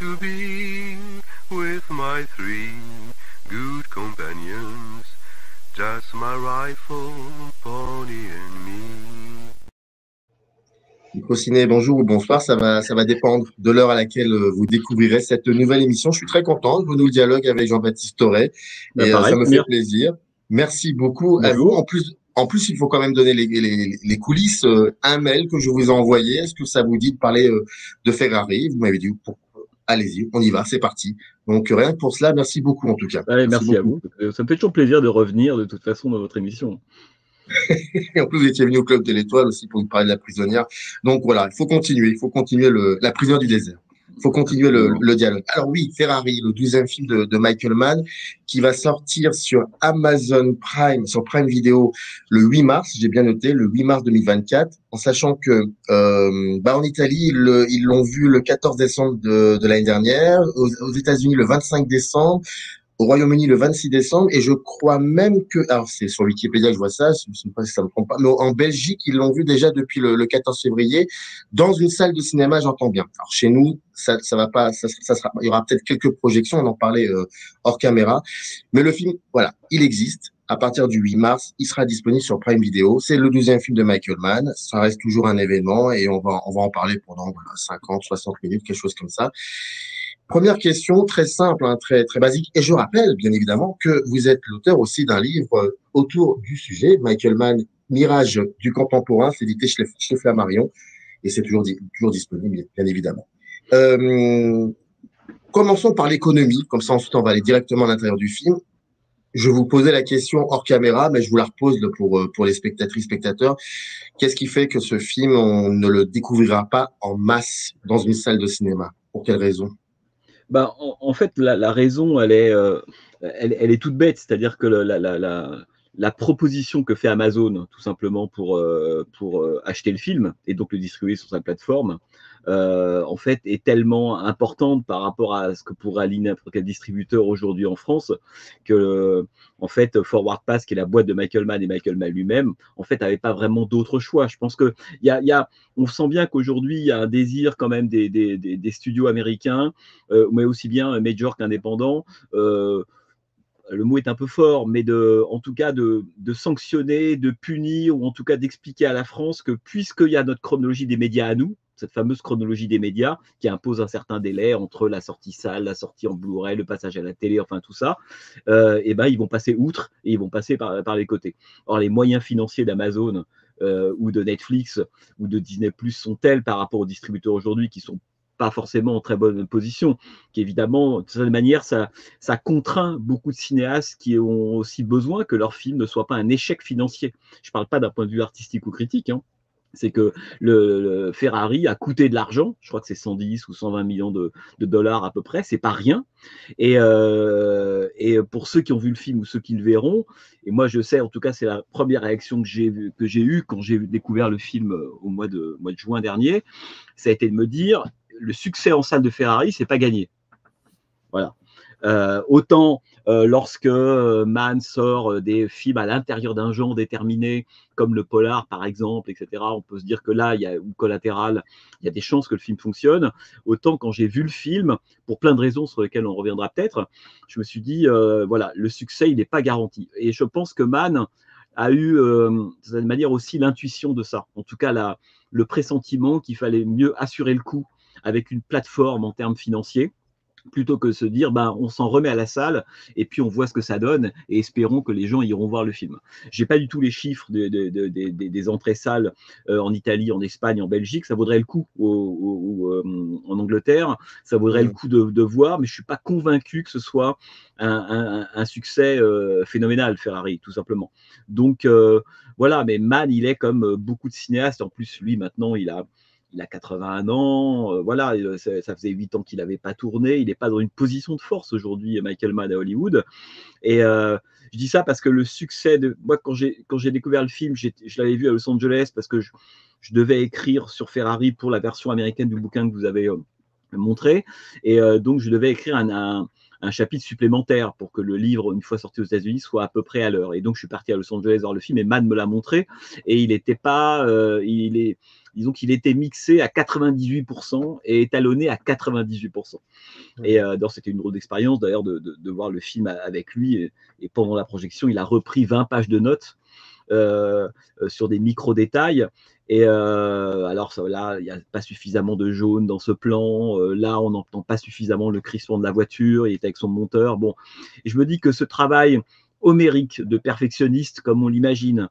to be with my three good companions, just my rifle, pony and me. Microciné, bonjour ou bonsoir, ça va dépendre de l'heure à laquelle vous découvrirez cette nouvelle émission. Je suis très content de renouer le dialogue avec Jean-Baptiste Toret Ben et pareil, ça me fait Samir. plaisir. Merci beaucoup à vous. Bonjour. En plus, il faut quand même donner les coulisses. Un mail que je vous ai envoyé. Est-ce que ça vous dit de parler de Ferrari? Vous m'avez dit, allez-y, on y va, c'est parti. Donc rien que pour cela, merci beaucoup en tout cas. Allez, merci à beaucoup. vous. Ça me fait toujours plaisir de revenir de toute façon dans votre émission. Et en plus, vous étiez venu au Club de l'Étoile aussi pour nous parler de La Prisonnière. Donc voilà, il faut continuer La Prisonnière du désert. Il faut continuer le dialogue. Alors oui, Ferrari, le 12e film de Michael Mann, qui va sortir sur Amazon Prime, sur Prime Video, le 8 mars, j'ai bien noté, le 8 mars 2024, en sachant que en Italie, ils l'ont vu le 14 décembre de l'année dernière, aux États-Unis le 25 décembre, au Royaume-Uni le 26 décembre, et je crois même que, alors c'est sur Wikipédia que je vois ça, je ne sais pas si ça me trompe pas, mais en Belgique, ils l'ont vu déjà depuis le 14 février, dans une salle de cinéma, j'entends bien. Alors chez nous, ça va pas, ça sera, il y aura peut-être quelques projections, on en parlait hors caméra, mais le film, voilà, il existe. À partir du 8 mars, il sera disponible sur Prime Video. C'est le 12e film de Michael Mann. Ça reste toujours un événement et on va en parler pendant 50, 60 minutes, quelque chose comme ça. Première question, très simple, hein, très basique. Et je rappelle, bien évidemment, que vous êtes l'auteur aussi d'un livre autour du sujet, Michael Mann, Mirage du contemporain, c'est édité chez Flammarion, et c'est toujours disponible, bien évidemment. Commençons par l'économie, comme ça ensuite on va aller directement à l'intérieur du film. Je vous posais la question hors caméra, mais je vous la repose pour les spectatrices, spectateurs. Qu'est-ce qui fait que ce film, on ne le découvrira pas en masse dans une salle de cinéma? Pour quelle raison? Ben, en fait, la raison, elle est toute bête. C'est-à-dire que la proposition que fait Amazon, tout simplement pour acheter le film et donc le distribuer sur sa plateforme, en fait, est tellement importante par rapport à ce que pourrait aligner n'importe quel distributeur aujourd'hui en France que, en fait, Forward Pass, qui est la boîte de Michael Mann et Michael Mann lui-même, en fait, n'avait pas vraiment d'autre choix. Je pense que on sent bien qu'aujourd'hui, il y a un désir quand même des studios américains, mais aussi bien major qu'indépendant. Le mot est un peu fort, mais en tout cas de sanctionner, de punir, ou en tout cas d'expliquer à la France que puisqu'il y a notre chronologie des médias à nous, cette fameuse chronologie des médias qui impose un certain délai entre la sortie salle, la sortie en Blu-ray, le passage à la télé, enfin tout ça, et ben ils vont passer outre et ils vont passer par les côtés. Or, les moyens financiers d'Amazon ou de Netflix ou de Disney Plus sont tels par rapport aux distributeurs aujourd'hui qui sont pas forcément en très bonne position, qu'évidemment, de cette manière, ça contraint beaucoup de cinéastes qui ont aussi besoin que leur film ne soit pas un échec financier. Je ne parle pas d'un point de vue artistique ou critique, hein. C'est que le Ferrari a coûté de l'argent, je crois que c'est 110 ou 120 millions de dollars à peu près, c'est pas rien. Et pour ceux qui ont vu le film ou ceux qui le verront, et moi je sais, en tout cas c'est la première réaction que j'ai eue quand j'ai découvert le film au mois de juin dernier, ça a été de me dire, le succès en salle de Ferrari, c'est pas gagné. Voilà. Autant lorsque Mann sort des films à l'intérieur d'un genre déterminé, comme le polar par exemple, etc., on peut se dire que là, ou Collatéral, il y a des chances que le film fonctionne. Autant quand j'ai vu le film, pour plein de raisons sur lesquelles on reviendra peut-être, je me suis dit, voilà, le succès, il n'est pas garanti. Et je pense que Mann a eu, de cette manière aussi, l'intuition de ça. En tout cas, le pressentiment qu'il fallait mieux assurer le coup avec une plateforme en termes financiers, plutôt que de se dire on s'en remet à la salle et puis on voit ce que ça donne et espérons que les gens iront voir le film. J'ai pas du tout les chiffres des entrées salles en Italie, en Espagne, en Belgique. Ça vaudrait le coup en Angleterre, ça vaudrait le coup de voir, mais je suis pas convaincu que ce soit un succès phénoménal, Ferrari, tout simplement. Donc voilà, mais Mann, il est comme beaucoup de cinéastes. En plus, lui maintenant, il a 81 ans, voilà, ça faisait 8 ans qu'il n'avait pas tourné, il n'est pas dans une position de force aujourd'hui, Michael Mann à Hollywood. Et je dis ça parce que le succès moi, quand j'ai découvert le film, je l'avais vu à Los Angeles parce que je devais écrire sur Ferrari pour la version américaine du bouquin que vous avez montré. Et donc, je devais écrire un chapitre supplémentaire pour que le livre, une fois sorti aux États-Unis, soit à peu près à l'heure. Et donc, je suis parti à Los Angeles voir le film et Matt me l'a montré. Et il n'était pas. Disons qu'il était mixé à 98% et étalonné à 98%. Et c'était une drôle d'expérience d'ailleurs de voir le film avec lui. Et pendant la projection, il a repris 20 pages de notes sur des micro-détails. Et alors là, il n'y a pas suffisamment de jaune dans ce plan. Là, on n'entend pas suffisamment le crissement de la voiture. Il est avec son monteur. Bon, et je me dis que ce travail homérique de perfectionniste, comme on l'imagine,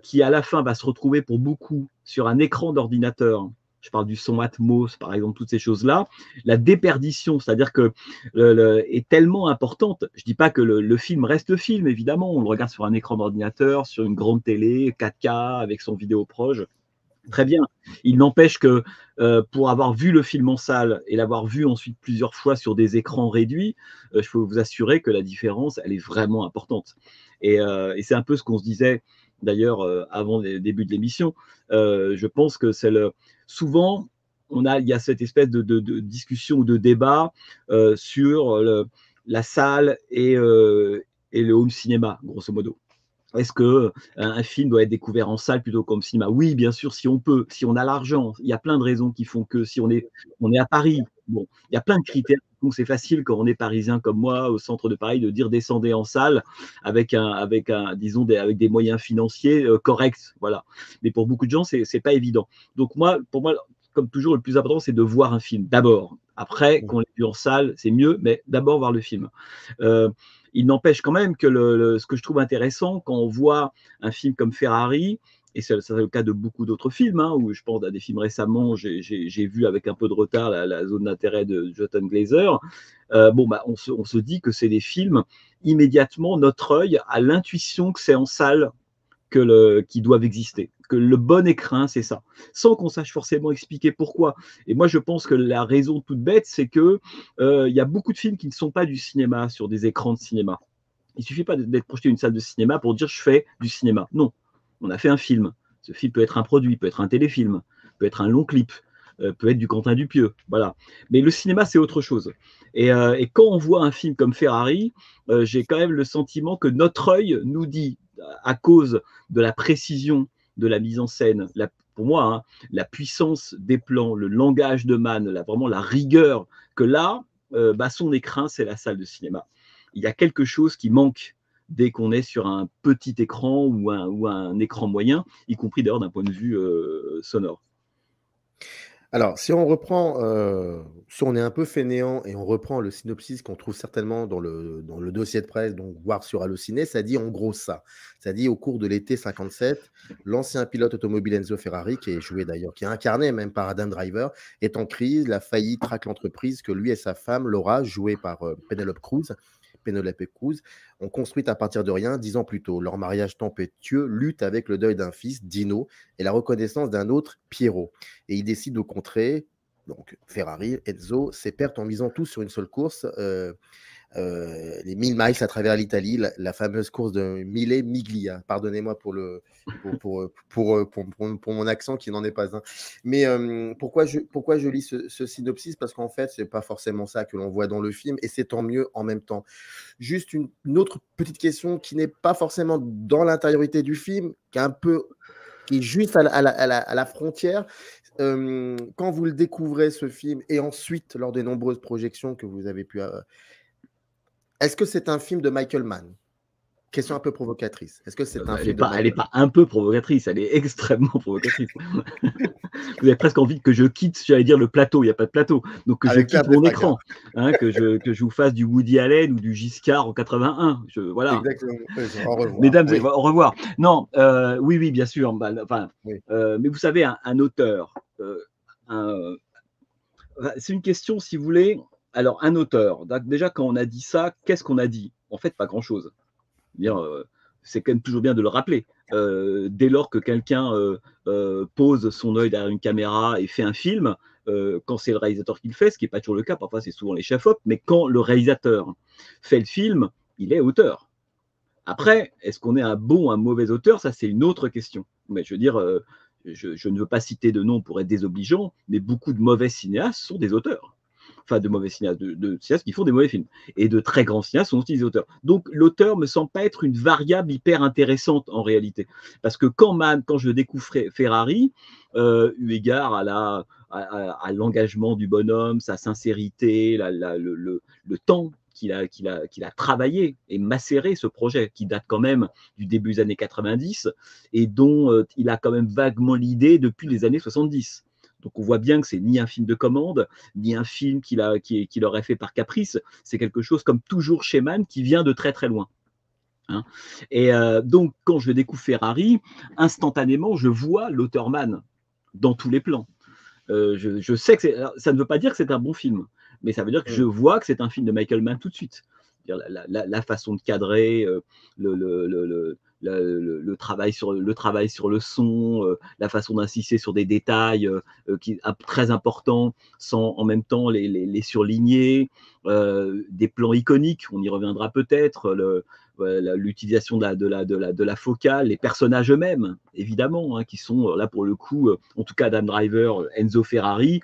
qui à la fin va se retrouver pour beaucoup sur un écran d'ordinateur. Je parle du son Atmos, par exemple, toutes ces choses-là. La déperdition, c'est-à-dire que est tellement importante. Je ne dis pas que le film reste film, évidemment. On le regarde sur un écran d'ordinateur, sur une grande télé, 4K, avec son vidéo proche. Très bien. Il n'empêche que pour avoir vu le film en salle et l'avoir vu ensuite plusieurs fois sur des écrans réduits, je peux vous assurer que la différence, elle est vraiment importante. Et c'est un peu ce qu'on se disait d'ailleurs avant le début de l'émission. Je pense que souvent, il y a cette espèce de discussion ou de débat sur la salle et le home cinéma, grosso modo. Est-ce qu'un film doit être découvert en salle plutôt qu'au cinéma? Oui, bien sûr, si on peut, si on a l'argent. Il y a plein de raisons qui font que si on est à Paris, bon, il y a plein de critères. Donc, c'est facile quand on est parisien comme moi, au centre de Paris, de dire descendez en salle avec des moyens financiers corrects. Voilà. Mais pour beaucoup de gens, c'est pas évident. Donc, pour moi, comme toujours, le plus important, c'est de voir un film d'abord. Après, qu'on l'ait vu en salle, c'est mieux, mais d'abord voir le film. Il n'empêche quand même que ce que je trouve intéressant, quand on voit un film comme Ferrari, et c'est le cas de beaucoup d'autres films, où je pense à des films récemment, j'ai vu avec un peu de retard la zone d'intérêt de Jonathan Glazer, on se dit que c'est des films, immédiatement, notre œil a l'intuition que c'est en salle qui doivent exister. Que le bon écrin, c'est ça. Sans qu'on sache forcément expliquer pourquoi. Et moi, je pense que la raison toute bête, c'est que y a beaucoup de films qui ne sont pas du cinéma sur des écrans de cinéma. Il ne suffit pas d'être projeté dans une salle de cinéma pour dire je fais du cinéma. Non, on a fait un film. Ce film peut être un produit, peut être un téléfilm, peut être un long clip, peut être du Quentin Dupieux. Voilà. Mais le cinéma, c'est autre chose. Et quand on voit un film comme Ferrari, j'ai quand même le sentiment que notre œil nous dit, à cause de la précision de la mise en scène, pour moi, la puissance des plans, le langage de Mann, vraiment la rigueur, que là, son écrin, c'est la salle de cinéma. Il y a quelque chose qui manque dès qu'on est sur un petit écran ou un écran moyen, y compris d'ailleurs d'un point de vue sonore. Alors, si on reprend, si on est un peu fainéant et on reprend le synopsis qu'on trouve certainement dans le dossier de presse, donc voir sur Allociné, ça dit en gros ça. Ça dit au cours de l'été 57, l'ancien pilote automobile Enzo Ferrari, qui est joué d'ailleurs, qui est incarné même par Adam Driver, est en crise. La faillite traque l'entreprise que lui et sa femme, Laura, jouée par Penelope Cruz, ont construite à partir de rien 10 ans plus tôt. Leur mariage tempétueux lutte avec le deuil d'un fils, Dino, et la reconnaissance d'un autre, Piero. Et ils décident de contrer, donc Ferrari, Enzo, ses pertes en misant tout sur une seule course, les 1000 miles à travers l'Italie, la fameuse course de Mille Miglia. Pardonnez-moi pour mon accent qui n'en est pas un. Mais pourquoi je lis ce synopsis? Parce qu'en fait, c'est pas forcément ça que l'on voit dans le film, et c'est tant mieux en même temps. Juste une autre petite question qui n'est pas forcément dans l'intériorité du film, qui est juste à la frontière. Quand vous le découvrez, ce film, et ensuite lors des nombreuses projections que vous avez pu... Est-ce que c'est un film de Michael Mann? Question un peu provocatrice. Est-ce que c'est un film Elle n'est pas un peu provocatrice, elle est extrêmement provocatrice. Vous avez presque envie que je quitte, j'allais dire le plateau, il n'y a pas de plateau, donc que je quitte mon écran, que je vous fasse du Woody Allen ou du Giscard en 81. Voilà. Exactement. Au revoir. Mesdames, au revoir. Non, oui, bien sûr. Mais vous savez, un auteur, c'est une question, si vous voulez. Alors, un auteur, déjà, quand on a dit ça, qu'est-ce qu'on a dit? En fait, pas grand-chose. C'est quand même toujours bien de le rappeler. Dès lors que quelqu'un pose son œil derrière une caméra et fait un film, quand c'est le réalisateur qui le fait, ce qui n'est pas toujours le cas, parfois c'est souvent les chefs-op, mais quand le réalisateur fait le film, il est auteur. Après, est-ce qu'on est un bon ou un mauvais auteur? Ça, c'est une autre question. Mais je veux dire, je ne veux pas citer de nom pour être désobligeant, mais beaucoup de mauvais cinéastes sont des auteurs. enfin de mauvais cinéastes, de cinéastes qui font des mauvais films, et de très grands cinéastes sont aussi des auteurs. Donc l'auteur me semble pas être une variable hyper intéressante en réalité, parce que quand je découvre Ferrari, eu égard à l'engagement du bonhomme, sa sincérité, le temps qu'il a travaillé et macéré ce projet, qui date quand même du début des années 90 et dont il a quand même vaguement l'idée depuis les années 70. Donc on voit bien que c'est ni un film de commande, ni un film qu'il aurait fait par caprice. C'est quelque chose, comme toujours chez Mann, qui vient de très très loin. Hein. Et donc quand je découvre Ferrari, instantanément je vois l'auteur Mann dans tous les plans. Je sais que ça ne veut pas dire que c'est un bon film, mais ça veut dire que je vois que c'est un film de Michael Mann tout de suite. La façon de cadrer, le travail sur le son, la façon d'insister sur des détails qui très importants, sans en même temps les surligner, des plans iconiques, on y reviendra peut-être, l'utilisation de la focale, les personnages eux-mêmes, évidemment, hein, qui sont là pour le coup, en tout cas Adam Driver, Enzo Ferrari,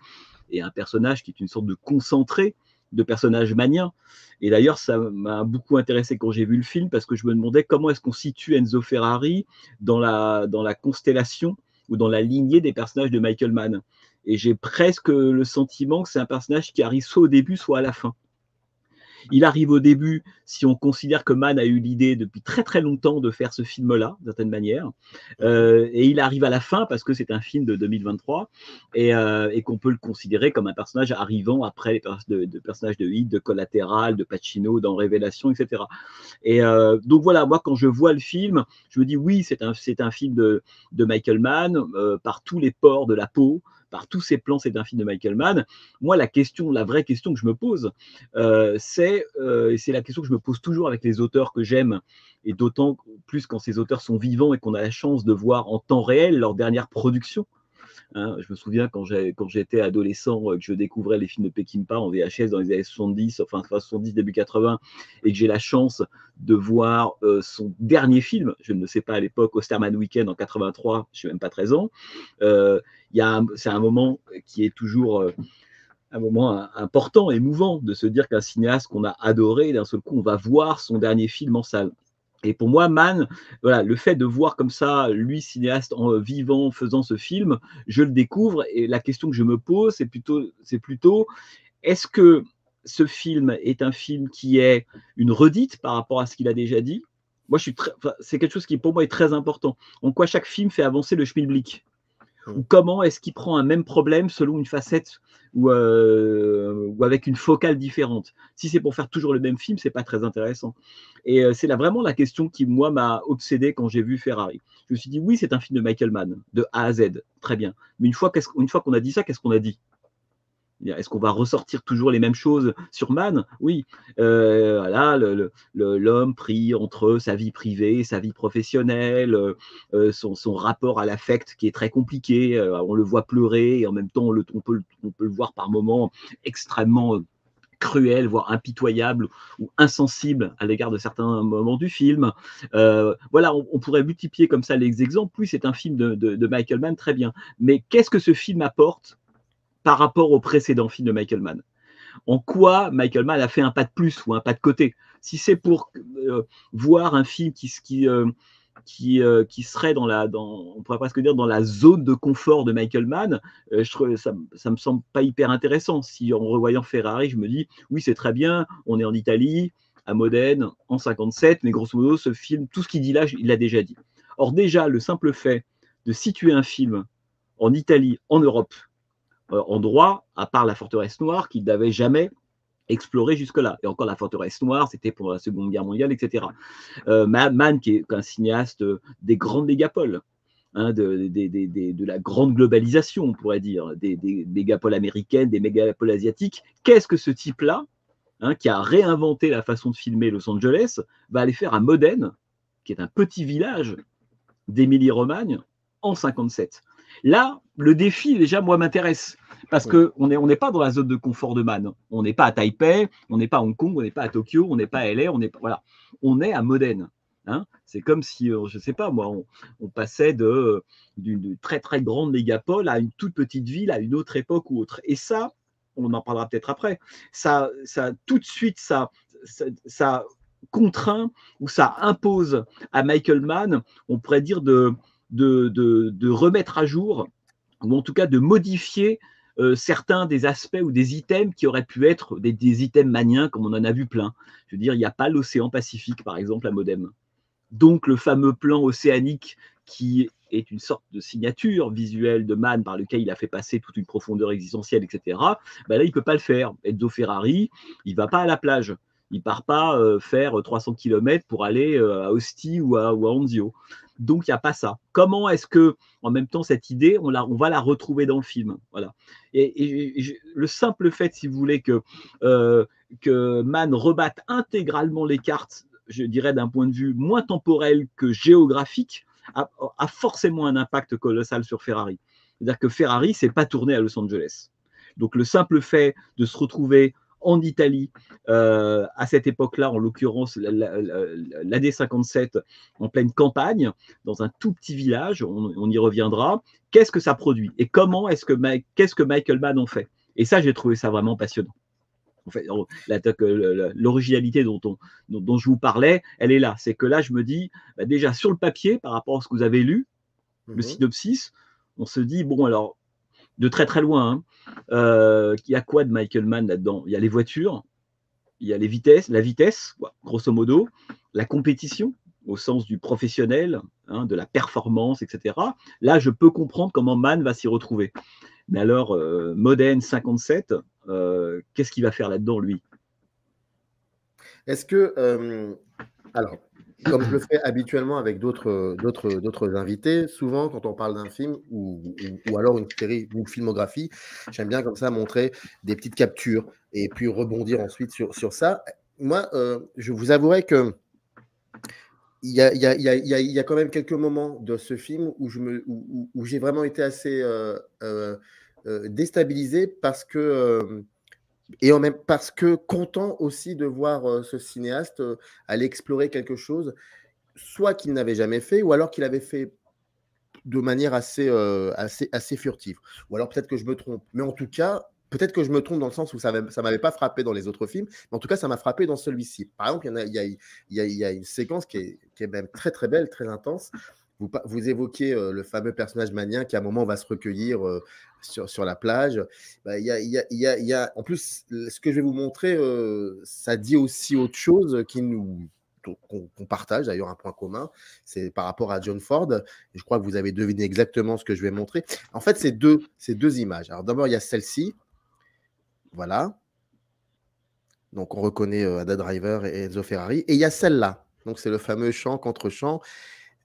et un personnage qui est une sorte de concentré de personnages maniens. Et d'ailleurs, ça m'a beaucoup intéressé quand j'ai vu le film, parce que je me demandais comment est-ce qu'on situe Enzo Ferrari dans la constellation ou dans la lignée des personnages de Michael Mann. Et j'ai presque le sentiment que c'est un personnage qui arrive soit au début, soit à la fin. Il arrive au début, si on considère que Mann a eu l'idée depuis très très longtemps de faire ce film-là, d'une certaine manière, et il arrive à la fin parce que c'est un film de 2023 et qu'on peut le considérer comme un personnage arrivant après les personnages de Heat, de Collateral, de Pacino, dans Révélation, etc. Et donc voilà, moi quand je vois le film, je me dis oui, c'est un film de Michael Mann par tous les pores de la peau. Par tous ces plans, c'est un film de Michael Mann. Moi, la vraie question que je me pose, c'est la question que je me pose toujours avec les auteurs que j'aime, et d'autant plus quand ces auteurs sont vivants et qu'on a la chance de voir en temps réel leur dernière production. Hein, je me souviens quand j'étais adolescent, que je découvrais les films de Peckinpah en VHS dans les années 70, enfin 70, début 80, et que j'ai la chance de voir son dernier film, je ne le sais pas à l'époque, Osterman Weekend en 83, je suis même pas 13 ans. C'est un moment qui est toujours un moment important, émouvant, de se dire qu'un cinéaste qu'on a adoré, d'un seul coup, on va voir son dernier film en salle. Et pour moi, Mann, voilà, le fait de voir comme ça, lui, cinéaste vivant, faisant ce film, je le découvre, et la question que je me pose, c'est plutôt, est-ce que ce film est un film qui est une redite par rapport à ce qu'il a déjà dit? Moi, c'est quelque chose qui, pour moi, est très important. En quoi chaque film fait avancer le schmilblick? Ou comment est-ce qu'il prend un même problème selon une facette ou avec une focale différente? Si c'est pour faire toujours le même film, c'est pas très intéressant. Et c'est là vraiment la question qui, moi, m'a obsédé quand j'ai vu Ferrari. Je me suis dit, oui, c'est un film de Michael Mann, de A à Z, très bien. Mais une fois qu'on a dit ça, qu'est-ce qu'on a dit? Est-ce qu'on va ressortir toujours les mêmes choses sur Mann? Oui. Voilà, l'homme pris entre sa vie privée, sa vie professionnelle, son rapport à l'affect qui est très compliqué. On le voit pleurer et en même temps, on peut le voir par moments extrêmement cruel, voire impitoyable ou insensible à l'égard de certains moments du film. Voilà, on pourrait multiplier comme ça les exemples. Oui, c'est un film de Michael Mann, très bien. Mais qu'est-ce que ce film apporte par rapport au précédent film de Michael Mann? En quoi Michael Mann a fait un pas de plus ou un pas de côté? Si c'est pour voir un film qui serait on pourrait presque dire dans la zone de confort de Michael Mann, ça me semble pas hyper intéressant. Si en revoyant Ferrari, je me dis oui, c'est très bien, on est en Italie, à Modène, en 57, mais grosso modo, ce film, tout ce qu'il dit là, il l'a déjà dit. Or déjà, le simple fait de situer un film en Italie, en Europe, en droit, à part la forteresse noire qu'il n'avait jamais exploré jusque-là. Et encore, la forteresse noire, c'était pour la Seconde Guerre mondiale, etc. Mann, qui est un cinéaste des grandes mégapoles, hein, de la grande globalisation, on pourrait dire, des mégapoles américaines, des mégapoles asiatiques. Qu'est-ce que ce type-là, hein, qui a réinventé la façon de filmer Los Angeles, va aller faire à Modène, qui est un petit village d'Émilie-Romagne, en 57? Là, le défi, déjà, moi, m'intéresse. Parce qu'on n'est pas dans la zone de confort de Mann. On n'est pas à Taipei, on n'est pas à Hong Kong, on n'est pas à Tokyo, on n'est pas à LA, voilà. On est à Modène. Hein. C'est comme si, je ne sais pas moi, on passait d'une très très grande mégapole à une toute petite ville à une autre époque ou autre. Et ça, on en parlera peut-être après, ça tout de suite, ça contraint ou ça impose à Michael Mann, on pourrait dire, de remettre à jour, ou en tout cas de modifier certains des aspects ou des items qui auraient pu être des items maniens, comme on en a vu plein. Je veux dire, il n'y a pas l'océan Pacifique, par exemple, à Modem. Donc, le fameux plan océanique qui est une sorte de signature visuelle de Mann par lequel il a fait passer toute une profondeur existentielle, etc., ben là, il ne peut pas le faire. Enzo Ferrari, il ne va pas à la plage. Il ne part pas faire 300 km pour aller à Ostie ou à Anzio. Donc, il n'y a pas ça. Comment est-ce que, en même temps, cette idée, on va la retrouver dans le film? Voilà. Et le simple fait, si vous voulez, que Mann rebatte intégralement les cartes, je dirais d'un point de vue moins temporel que géographique, a forcément un impact colossal sur Ferrari. C'est-à-dire que Ferrari ne s'est pas tourné à Los Angeles. Donc, le simple fait de se retrouver en Italie, à cette époque-là, en l'occurrence l'année 57, en pleine campagne, dans un tout petit village, on y reviendra, qu'est-ce que ça produit? Et qu'est-ce que Michael Mann en fait? Et ça, j'ai trouvé ça vraiment passionnant. En fait, l'originalité dont je vous parlais, elle est là. C'est que là, je me dis, déjà sur le papier, par rapport à ce que vous avez lu, le synopsis, on se dit, bon, alors, de très très loin, il y a quoi de Michael Mann là-dedans? Il y a les voitures, il y a la vitesse, grosso modo, la compétition, au sens du professionnel, de la performance, etc. Là, je peux comprendre comment Mann va s'y retrouver. Mais alors, Modène 57, qu'est-ce qu'il va faire là-dedans, lui? Est-ce que, alors, comme je le fais habituellement avec d'autres invités, souvent quand on parle d'un film ou alors une série ou une filmographie, j'aime bien comme ça montrer des petites captures et puis rebondir ensuite sur ça. Moi, je vous avouerai que il y a quand même quelques moments de ce film où j'ai vraiment été assez déstabilisé parce que parce que content aussi de voir ce cinéaste aller explorer quelque chose, soit qu'il n'avait jamais fait, ou alors qu'il avait fait de manière assez furtive. Ou alors peut-être que je me trompe. Mais en tout cas, peut-être que je me trompe dans le sens où ça ne m'avait pas frappé dans les autres films, mais en tout cas, ça m'a frappé dans celui-ci. Par exemple, il y a une séquence qui est même très très belle, très intense. Vous évoquez le fameux personnage mannien qui à un moment va se recueillir sur la plage. En plus, ce que je vais vous montrer, ça dit aussi autre chose qu'on partage, d'ailleurs un point commun, c'est par rapport à John Ford. Et je crois que vous avez deviné exactement ce que je vais montrer. En fait, c'est deux images. Alors d'abord, il y a celle-ci. Voilà. Donc on reconnaît Ada Driver et Enzo Ferrari. Et il y a celle-là. Donc c'est le fameux chant contre chant.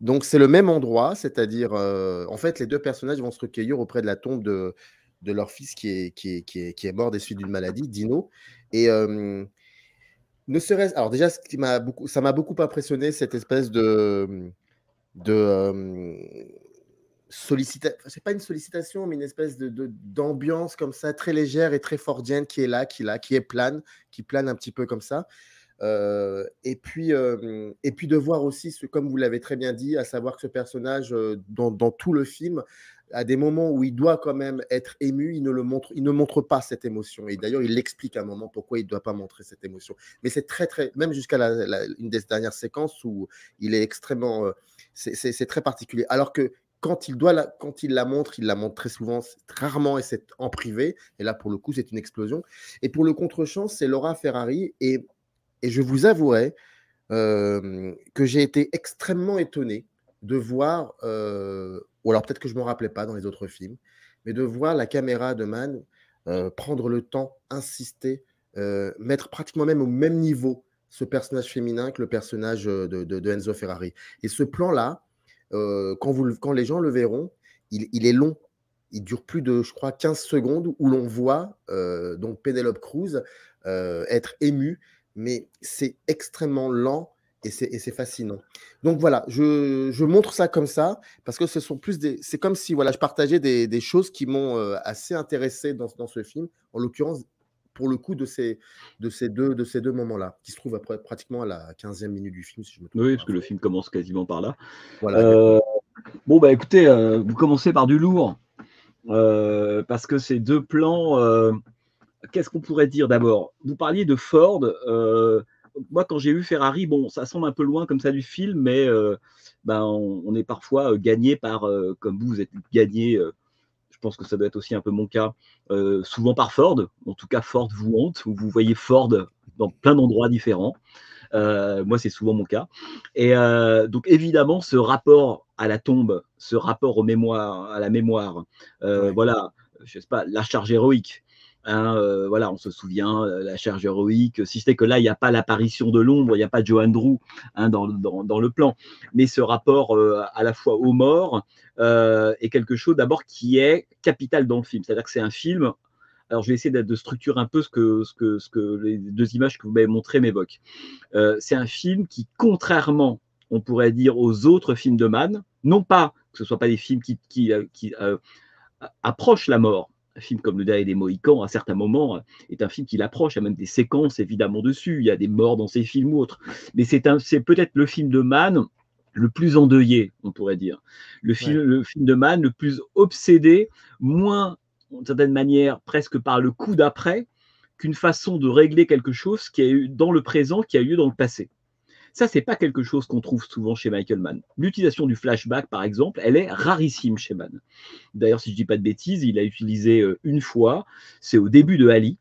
Donc, c'est le même endroit, c'est-à-dire, en fait, les deux personnages vont se recueillir auprès de la tombe de leur fils qui est mort des suites d'une maladie, Dino. Et alors déjà, ça m'a beaucoup impressionné, cette espèce c'est pas une sollicitation, mais une espèce d'ambiance comme ça, très légère et très fordienne qui est là, qui plane un petit peu comme ça. Et puis de voir aussi, comme vous l'avez très bien dit, à savoir que ce personnage, dans tout le film, à des moments où il doit quand même être ému, il ne montre pas cette émotion. Et d'ailleurs, il explique à un moment pourquoi il ne doit pas montrer cette émotion. Mais c'est très, très, même jusqu'à une des dernières séquences où il est extrêmement, c'est très particulier. Alors que quand il la montre très souvent, rarement, et c'est en privé. Et là, pour le coup, c'est une explosion. Et pour le contre-champ, c'est Laura Ferrari. Et je vous avouerai que j'ai été extrêmement étonné de voir, ou alors peut-être que je ne m'en rappelais pas dans les autres films, mais de voir la caméra de Mann prendre le temps, insister, mettre pratiquement même au même niveau ce personnage féminin que le personnage de Enzo Ferrari. Et ce plan-là, quand les gens le verront, il est long. Il dure plus de, je crois, 15 secondes où l'on voit donc Penélope Cruz être émue. Mais c'est extrêmement lent et c'est fascinant. Donc voilà, je montre ça comme ça parce que c'est comme si voilà, je partageais des choses qui m'ont assez intéressé dans ce film, en l'occurrence pour le coup de ces deux moments-là, qui se trouvent après, pratiquement à la 15e minute du film, si je me trompe. Oui, parce que le film commence quasiment par là. Voilà. Bon, bah écoutez, vous commencez par du lourd parce que ces deux plans qu'est-ce qu'on pourrait dire d'abord? Vous parliez de Ford. Moi, quand j'ai vu Ferrari, bon, ça semble un peu loin comme ça du film, mais ben, on est parfois gagné par, comme vous êtes gagné, je pense que ça doit être aussi un peu mon cas, souvent par Ford. En tout cas, Ford vous hante, ou vous voyez Ford dans plein d'endroits différents. Moi, c'est souvent mon cas. Et donc, évidemment, ce rapport à la tombe, ce rapport à la mémoire, Ouais. voilà, je sais pas, la charge héroïque. Hein, voilà, on se souvient, la charge héroïque, si ce n'est que là, il n'y a pas l'apparition de l'ombre, il n'y a pas Joe Andrew hein, dans le plan. Mais ce rapport à la fois aux morts est quelque chose d'abord qui est capital dans le film. C'est-à-dire que c'est un film. Alors, je vais essayer de structurer un peu ce que les deux images que vous m'avez montrées m'évoquent. C'est un film qui, contrairement, on pourrait dire, aux autres films de Mann, non pas que ce ne soit pas des films qui approchent la mort. Un film comme Le Dernier des Mohicans, à certains moments, est un film qui l'approche. Il y a même des séquences, évidemment, dessus. Il y a des morts dans ces films ou autres. Mais c'est peut-être le film de Mann le plus endeuillé, on pourrait dire. Le film de Mann le plus obsédé, moins, d'une certaine manière, presque par le coup d'après, qu'une façon de régler quelque chose qui a eu dans le présent, qui a eu lieu dans le passé. Ça, c'est pas quelque chose qu'on trouve souvent chez Michael Mann. L'utilisation du flashback, par exemple, elle est rarissime chez Mann. D'ailleurs, si je dis pas de bêtises, il a utilisé une fois, c'est au début de Ali,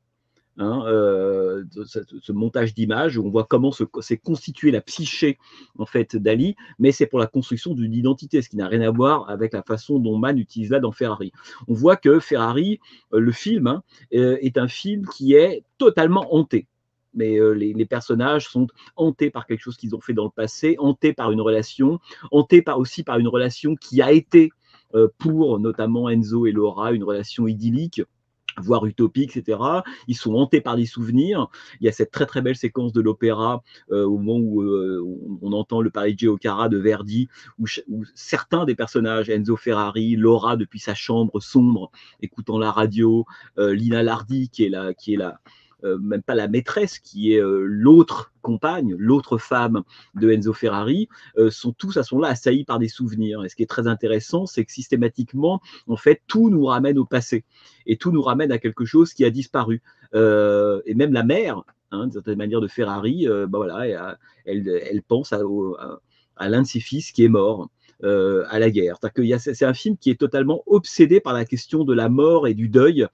hein, ce montage d'images où on voit comment s'est constituée la psyché en fait d'Ali, mais c'est pour la construction d'une identité, ce qui n'a rien à voir avec la façon dont Mann utilise là dans Ferrari. On voit que Ferrari, le film, hein, est un film qui est totalement hanté. Mais les personnages sont hantés par quelque chose qu'ils ont fait dans le passé, hantés par une relation, hantés aussi par une relation qui a été, pour notamment Enzo et Laura, une relation idyllique, voire utopique, etc. Ils sont hantés par des souvenirs. Il y a cette très très belle séquence de l'opéra au moment où on entend le Parigi Cara de Verdi, où certains des personnages, Enzo Ferrari, Laura depuis sa chambre sombre, écoutant la radio, Lina Lardi qui est la même pas la maîtresse, qui est l'autre compagne, l'autre femme de Enzo Ferrari, sont là assaillis par des souvenirs. Et ce qui est très intéressant, c'est que systématiquement, en fait, tout nous ramène au passé. Et tout nous ramène à quelque chose qui a disparu. Et même la mère, hein, d'une certaine manière, de Ferrari, voilà, elle pense à l'un de ses fils qui est mort. À la guerre. C'est un film qui est totalement obsédé par la question de la mort et du deuil,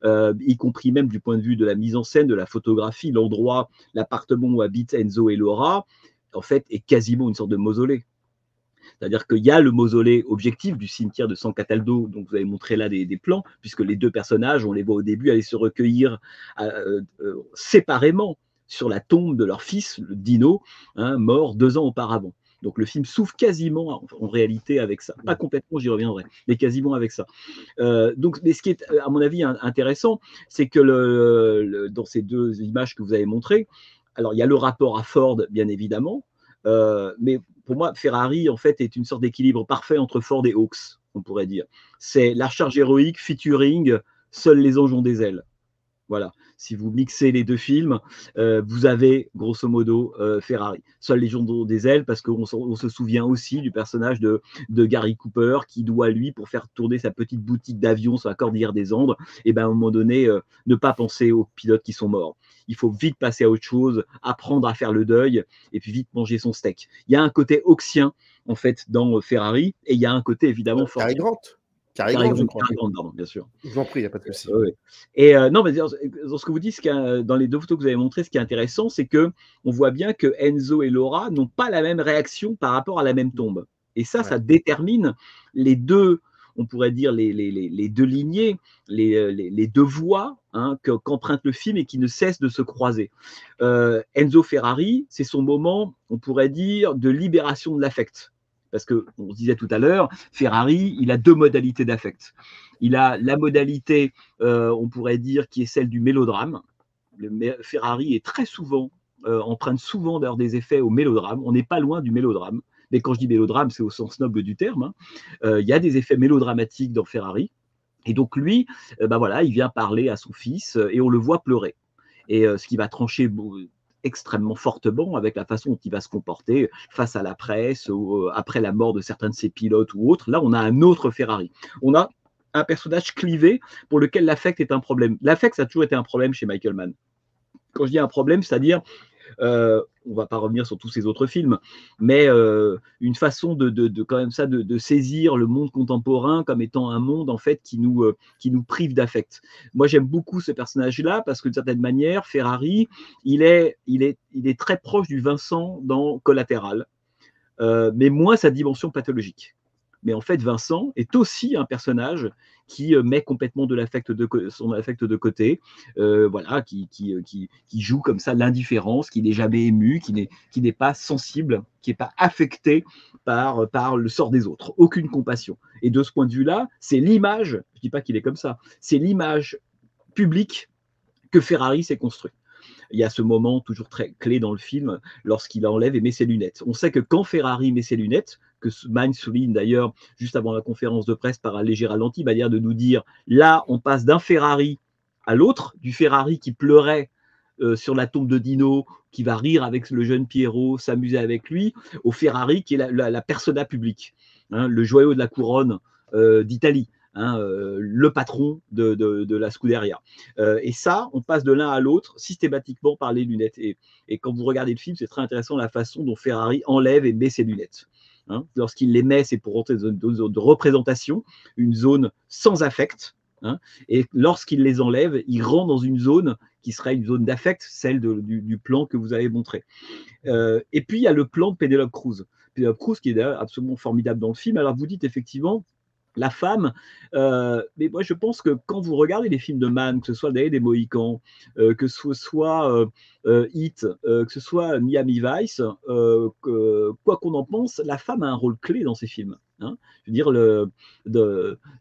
y compris même du point de vue de la mise en scène, de la photographie, l'endroit, l'appartement où habitent Enzo et Laura, en fait, est quasiment une sorte de mausolée. C'est-à-dire qu'il y a le mausolée objectif du cimetière de San Cataldo, dont vous avez montré là des plans, puisque les deux personnages, on les voit au début aller se recueillir séparément sur la tombe de leur fils, le Dino, hein, mort 2 ans auparavant. Donc le film s'ouvre quasiment en réalité avec ça. Pas complètement, j'y reviendrai, mais quasiment avec ça. Mais ce qui est, à mon avis, intéressant, c'est que dans ces deux images que vous avez montrées, alors il y a le rapport à Ford, bien évidemment, mais pour moi, Ferrari, en fait, est une sorte d'équilibre parfait entre Ford et Hawks, on pourrait dire. C'est la charge héroïque featuring Seuls les anges ont des ailes. Voilà. Si vous mixez les deux films, vous avez grosso modo Ferrari. Seuls les gens ont des ailes, parce qu'on se souvient aussi du personnage de Gary Cooper qui doit, lui, pour faire tourner sa petite boutique d'avions sur la cordillère des Andes, et ben, à un moment donné, ne pas penser aux pilotes qui sont morts. Il faut vite passer à autre chose, apprendre à faire le deuil, et puis vite manger son steak. Il y a un côté hawksien, en fait, dans Ferrari, et il y a un côté, évidemment, Cary Grant. Cary Grant, pardon, bien sûr. Je vous en prie, il n'y a pas de souci. Et non, mais dans ce que vous dites, dans les deux photos que vous avez montrées, ce qui est intéressant, c'est que on voit bien que Enzo et Laura n'ont pas la même réaction par rapport à la même tombe. Et ça détermine les deux, on pourrait dire, les deux lignées, les deux voies, hein, qu'emprunte le film et qui ne cessent de se croiser. Enzo Ferrari, c'est son moment, on pourrait dire, de libération de l'affect. Parce qu'on se disait tout à l'heure, Ferrari, il a deux modalités d'affect. Il a la modalité, on pourrait dire, qui est celle du mélodrame. Ferrari est très souvent, emprunte souvent d'ailleurs des effets au mélodrame. On n'est pas loin du mélodrame. Mais quand je dis mélodrame, c'est au sens noble du terme. Hein. Il y a des effets mélodramatiques dans Ferrari. Et donc lui, voilà, il vient parler à son fils et on le voit pleurer. Et ce qui va trancher extrêmement fortement avec la façon dont il va se comporter face à la presse, après la mort de certains de ses pilotes ou autres. Là, on a un autre Ferrari. On a un personnage clivé pour lequel l'affect est un problème. L'affect, ça a toujours été un problème chez Michael Mann. Quand je dis un problème, c'est-à-dire, on ne va pas revenir sur tous ces autres films, mais une façon quand même ça, de saisir le monde contemporain comme étant un monde en fait qui nous prive d'affect. Moi, j'aime beaucoup ce personnage-là parce que d'une certaine manière, Ferrari, il est très proche du Vincent dans Collatéral, mais moins sa dimension pathologique. Mais en fait, Vincent est aussi un personnage qui met complètement son affect de côté, voilà, qui joue comme ça l'indifférence, qui n'est jamais ému, qui n'est pas sensible, qui n'est pas affecté par le sort des autres, aucune compassion. Et de ce point de vue-là, c'est l'image, je ne dis pas qu'il est comme ça, c'est l'image publique que Ferrari s'est construite. Il y a ce moment toujours très clé dans le film lorsqu'il enlève et met ses lunettes. On sait que quand Ferrari met ses lunettes, que Mann souligne d'ailleurs juste avant la conférence de presse par un léger ralenti, manière de nous dire là, on passe d'un Ferrari à l'autre, du Ferrari qui pleurait sur la tombe de Dino, qui va rire avec le jeune Pierrot, s'amuser avec lui, au Ferrari qui est la persona publique, hein, le joyau de la couronne d'Italie. Hein, le patron de la Scuderia. Et ça, on passe de l'un à l'autre systématiquement par les lunettes. Et quand vous regardez le film, c'est très intéressant la façon dont Ferrari enlève et met ses lunettes. Hein, lorsqu'il les met, c'est pour rentrer dans une zone de représentation, une zone sans affect. Hein, et lorsqu'il les enlève, il rentre dans une zone qui serait une zone d'affect, celle du plan que vous avez montré. Et puis, il y a le plan de Penélope Cruz. Penélope Cruz qui est d'ailleurs absolument formidable dans le film. Alors, vous dites effectivement, la femme, mais moi je pense que quand vous regardez les films de Mann, que ce soit Le Dernier des Mohicans, que ce soit Heat, que ce soit Miami Vice, quoi qu'on en pense, la femme a un rôle clé dans ces films. Hein. Je veux dire,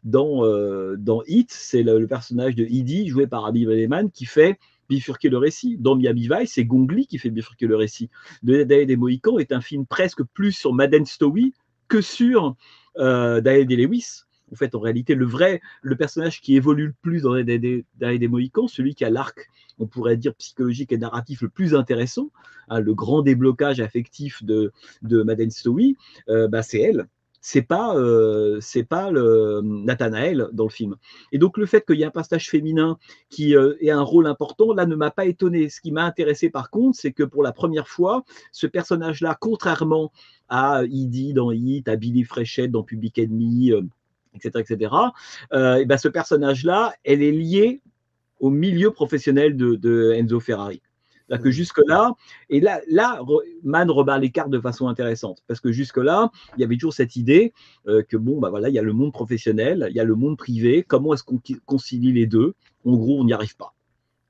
dans Heat, c'est le personnage de Edie, joué par Abby Wendman, qui fait bifurquer le récit. Dans Miami Vice, c'est Gong Li qui fait bifurquer le récit. Le Dernier des Mohicans est un film presque plus sur Madeleine Stowe que sur Daniel Day-Lewis. En fait, en réalité, le personnage qui évolue le plus dans Daniel des Mohicans, celui qui a l'arc, on pourrait dire, psychologique et narratif le plus intéressant, hein, le grand déblocage affectif de Madeleine Stowe, c'est elle. C'est pas le Nathanaël dans le film. Et donc le fait qu'il y ait un passage féminin qui ait un rôle important, là, ne m'a pas étonné. Ce qui m'a intéressé par contre, c'est que pour la première fois, ce personnage-là, contrairement à Edie dans Heat, à Billy Frechette dans Public Enemy, etc., ce personnage-là, elle est liée au milieu professionnel de Enzo Ferrari. C'est-à-dire que jusque-là, et là, Mann rebat les cartes de façon intéressante, parce que jusque-là, il y avait toujours cette idée que il y a le monde professionnel, il y a le monde privé, comment est-ce qu'on concilie les deux? En gros, on n'y arrive pas.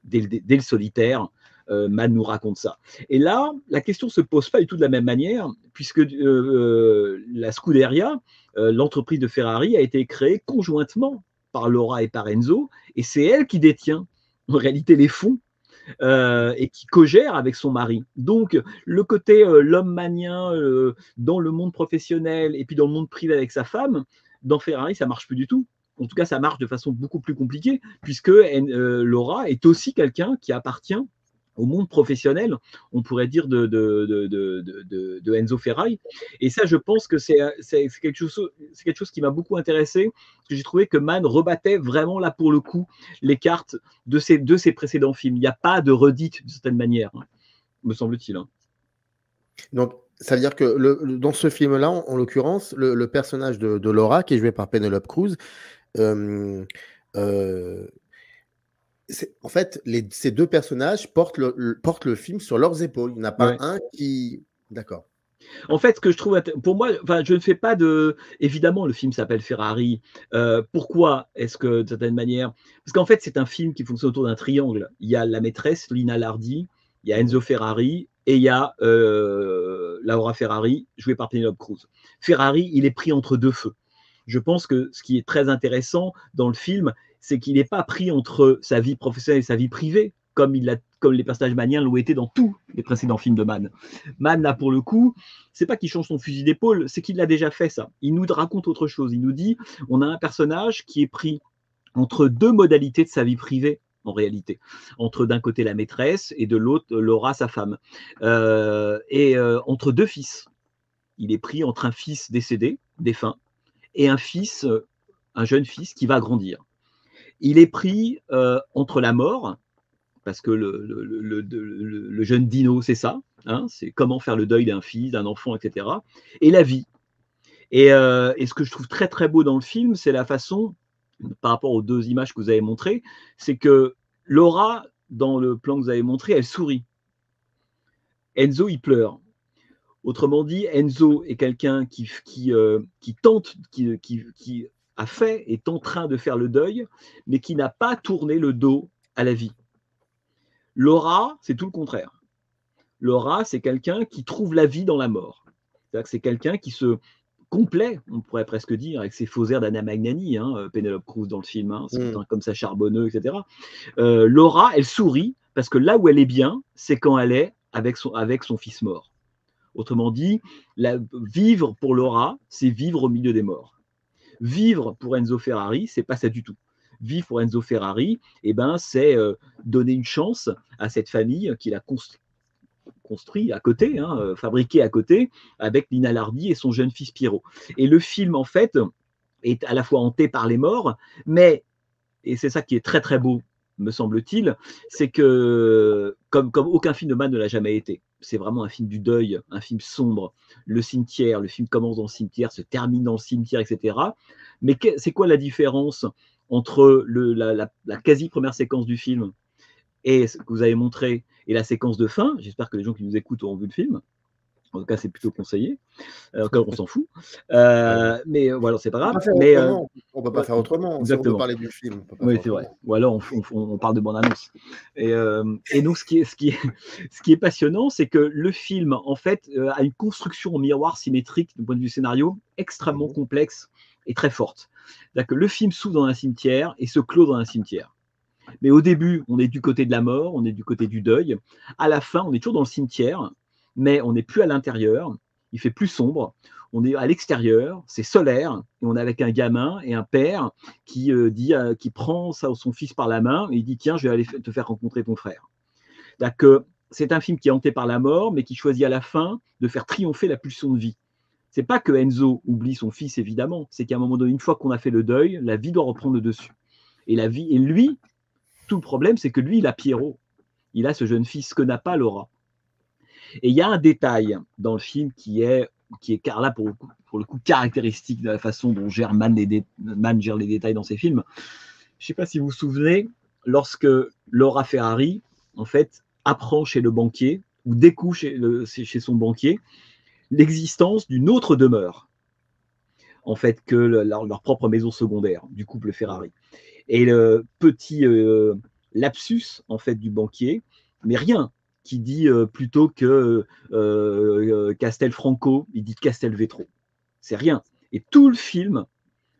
Dès le solitaire, Mann nous raconte ça. Et là, la question ne se pose pas du tout de la même manière, puisque la Scuderia, l'entreprise de Ferrari, a été créée conjointement par Laura et par Enzo, et c'est elle qui détient en réalité les fonds et qui cogère avec son mari. Donc, le côté l'homme manien dans le monde professionnel et puis dans le monde privé avec sa femme, dans Ferrari, ça ne marche plus du tout. En tout cas, ça marche de façon beaucoup plus compliquée, puisque Laura est aussi quelqu'un qui appartient au monde professionnel, on pourrait dire, de Enzo Ferrari. Et ça, je pense que c'est quelque chose qui m'a beaucoup intéressé, parce que j'ai trouvé que Mann rebattait vraiment, là, pour le coup, les cartes de ses précédents films. Il n'y a pas de redite, d'une certaine manière, hein, me semble-t-il. Hein. Donc, ça veut dire que dans ce film-là, en l'occurrence, le personnage de Laura, qui est joué par Penélope Cruz, en fait, ces deux personnages portent le film sur leurs épaules. Il n'y en a pas un qui... D'accord. En fait, ce que je trouve, pour moi, je ne fais pas de... Évidemment, le film s'appelle Ferrari. Pourquoi est-ce que, de certaine manière... Parce qu'en fait, c'est un film qui fonctionne autour d'un triangle. Il y a la maîtresse, Lina Lardi, il y a Enzo Ferrari, et il y a Laura Ferrari, jouée par Penélope Cruz. Ferrari, il est pris entre deux feux. Je pense que ce qui est très intéressant dans le film, c'est qu'il n'est pas pris entre sa vie professionnelle et sa vie privée, comme les personnages manniens l'ont été dans tous les précédents films de Mann. Mann, là, pour le coup, c'est pas qu'il change son fusil d'épaule, c'est qu'il l'a déjà fait, ça. Il nous raconte autre chose. Il nous dit, on a un personnage qui est pris entre deux modalités de sa vie privée, en réalité. Entre d'un côté la maîtresse et de l'autre Laura, sa femme. Entre deux fils. Il est pris entre un fils décédé, défunt, et un fils un jeune fils qui va grandir. Il est pris entre la mort, parce que le jeune Dino, c'est ça, hein, c'est comment faire le deuil d'un fils, d'un enfant, etc., et la vie. Et ce que je trouve très très beau dans le film, c'est la façon, par rapport aux 2 images que vous avez montrées, c'est que Laura, dans le plan que vous avez montré, elle sourit. Enzo, il pleure. Autrement dit, Enzo est quelqu'un qui tente, qui a fait, est en train de faire le deuil, mais qui n'a pas tourné le dos à la vie. Laura, c'est tout le contraire. Laura, c'est quelqu'un qui trouve la vie dans la mort. C'est-à-dire que c'est quelqu'un qui se complet, on pourrait presque dire, avec ses faux airs d'Anna Magnani, hein, Penelope Cruz dans le film, hein, c'est comme ça charbonneux, etc. Laura, elle sourit, parce que là où elle est bien, c'est quand elle est avec son fils mort. Autrement dit, vivre pour Laura, c'est vivre au milieu des morts. Vivre pour Enzo Ferrari, c'est pas ça du tout. Vivre pour Enzo Ferrari, eh ben, c'est donner une chance à cette famille qu'il a construit à côté, hein, fabriqué à côté, avec Lina Lardy et son jeune fils Pierrot. Et le film, en fait, est à la fois hanté par les morts, mais, et c'est ça qui est très très beau, me semble-t-il, c'est que, comme aucun film de Mann ne l'a jamais été, c'est vraiment un film du deuil, un film sombre. Le cimetière, le film commence dans le cimetière, se termine dans le cimetière, etc. Mais c'est quoi la différence entre la quasi-première séquence du film et ce que vous avez montré et la séquence de fin? J'espère que les gens qui nous écoutent auront vu le film. En tout cas, c'est plutôt conseillé. Encore, on s'en fout. Mais voilà, c'est pas grave. On ne peut pas faire autrement. Exactement. Si on veut parler du film. Oui, c'est vrai. Ou alors, on parle de bande-annonce. Et donc, ce qui est passionnant, c'est que le film, en fait, a une construction en miroir symétrique, du point de vue scénario, extrêmement complexe et très forte. C'est-à-dire que le film s'ouvre dans un cimetière et se clôt dans un cimetière. Mais au début, on est du côté de la mort, on est du côté du deuil. À la fin, on est toujours dans le cimetière, mais on n'est plus à l'intérieur, il fait plus sombre, on est à l'extérieur, c'est solaire, et on est avec un gamin et un père qui prend son fils par la main et il dit « Tiens, je vais aller te faire rencontrer ton frère ». C'est un film qui est hanté par la mort, mais qui choisit à la fin de faire triompher la pulsion de vie. C'est pas que Enzo oublie son fils, évidemment, c'est qu'à un moment donné, une fois qu'on a fait le deuil, la vie doit reprendre le dessus. Et lui, tout le problème, c'est que lui, il a Pierrot. Il a ce jeune fils que n'a pas Laura. Et il y a un détail dans le film qui est là pour le coup caractéristique de la façon dont Mann gère les détails dans ses films. Je ne sais pas si vous vous souvenez, lorsque Laura Ferrari, en fait, apprend chez le banquier, ou découvre chez son banquier, l'existence d'une autre demeure, en fait, que leur propre maison secondaire du couple Ferrari. Et le petit lapsus, en fait, du banquier, mais rien, qui dit plutôt que Castelfranco, il dit Castelvetro. C'est rien. Et tout le film,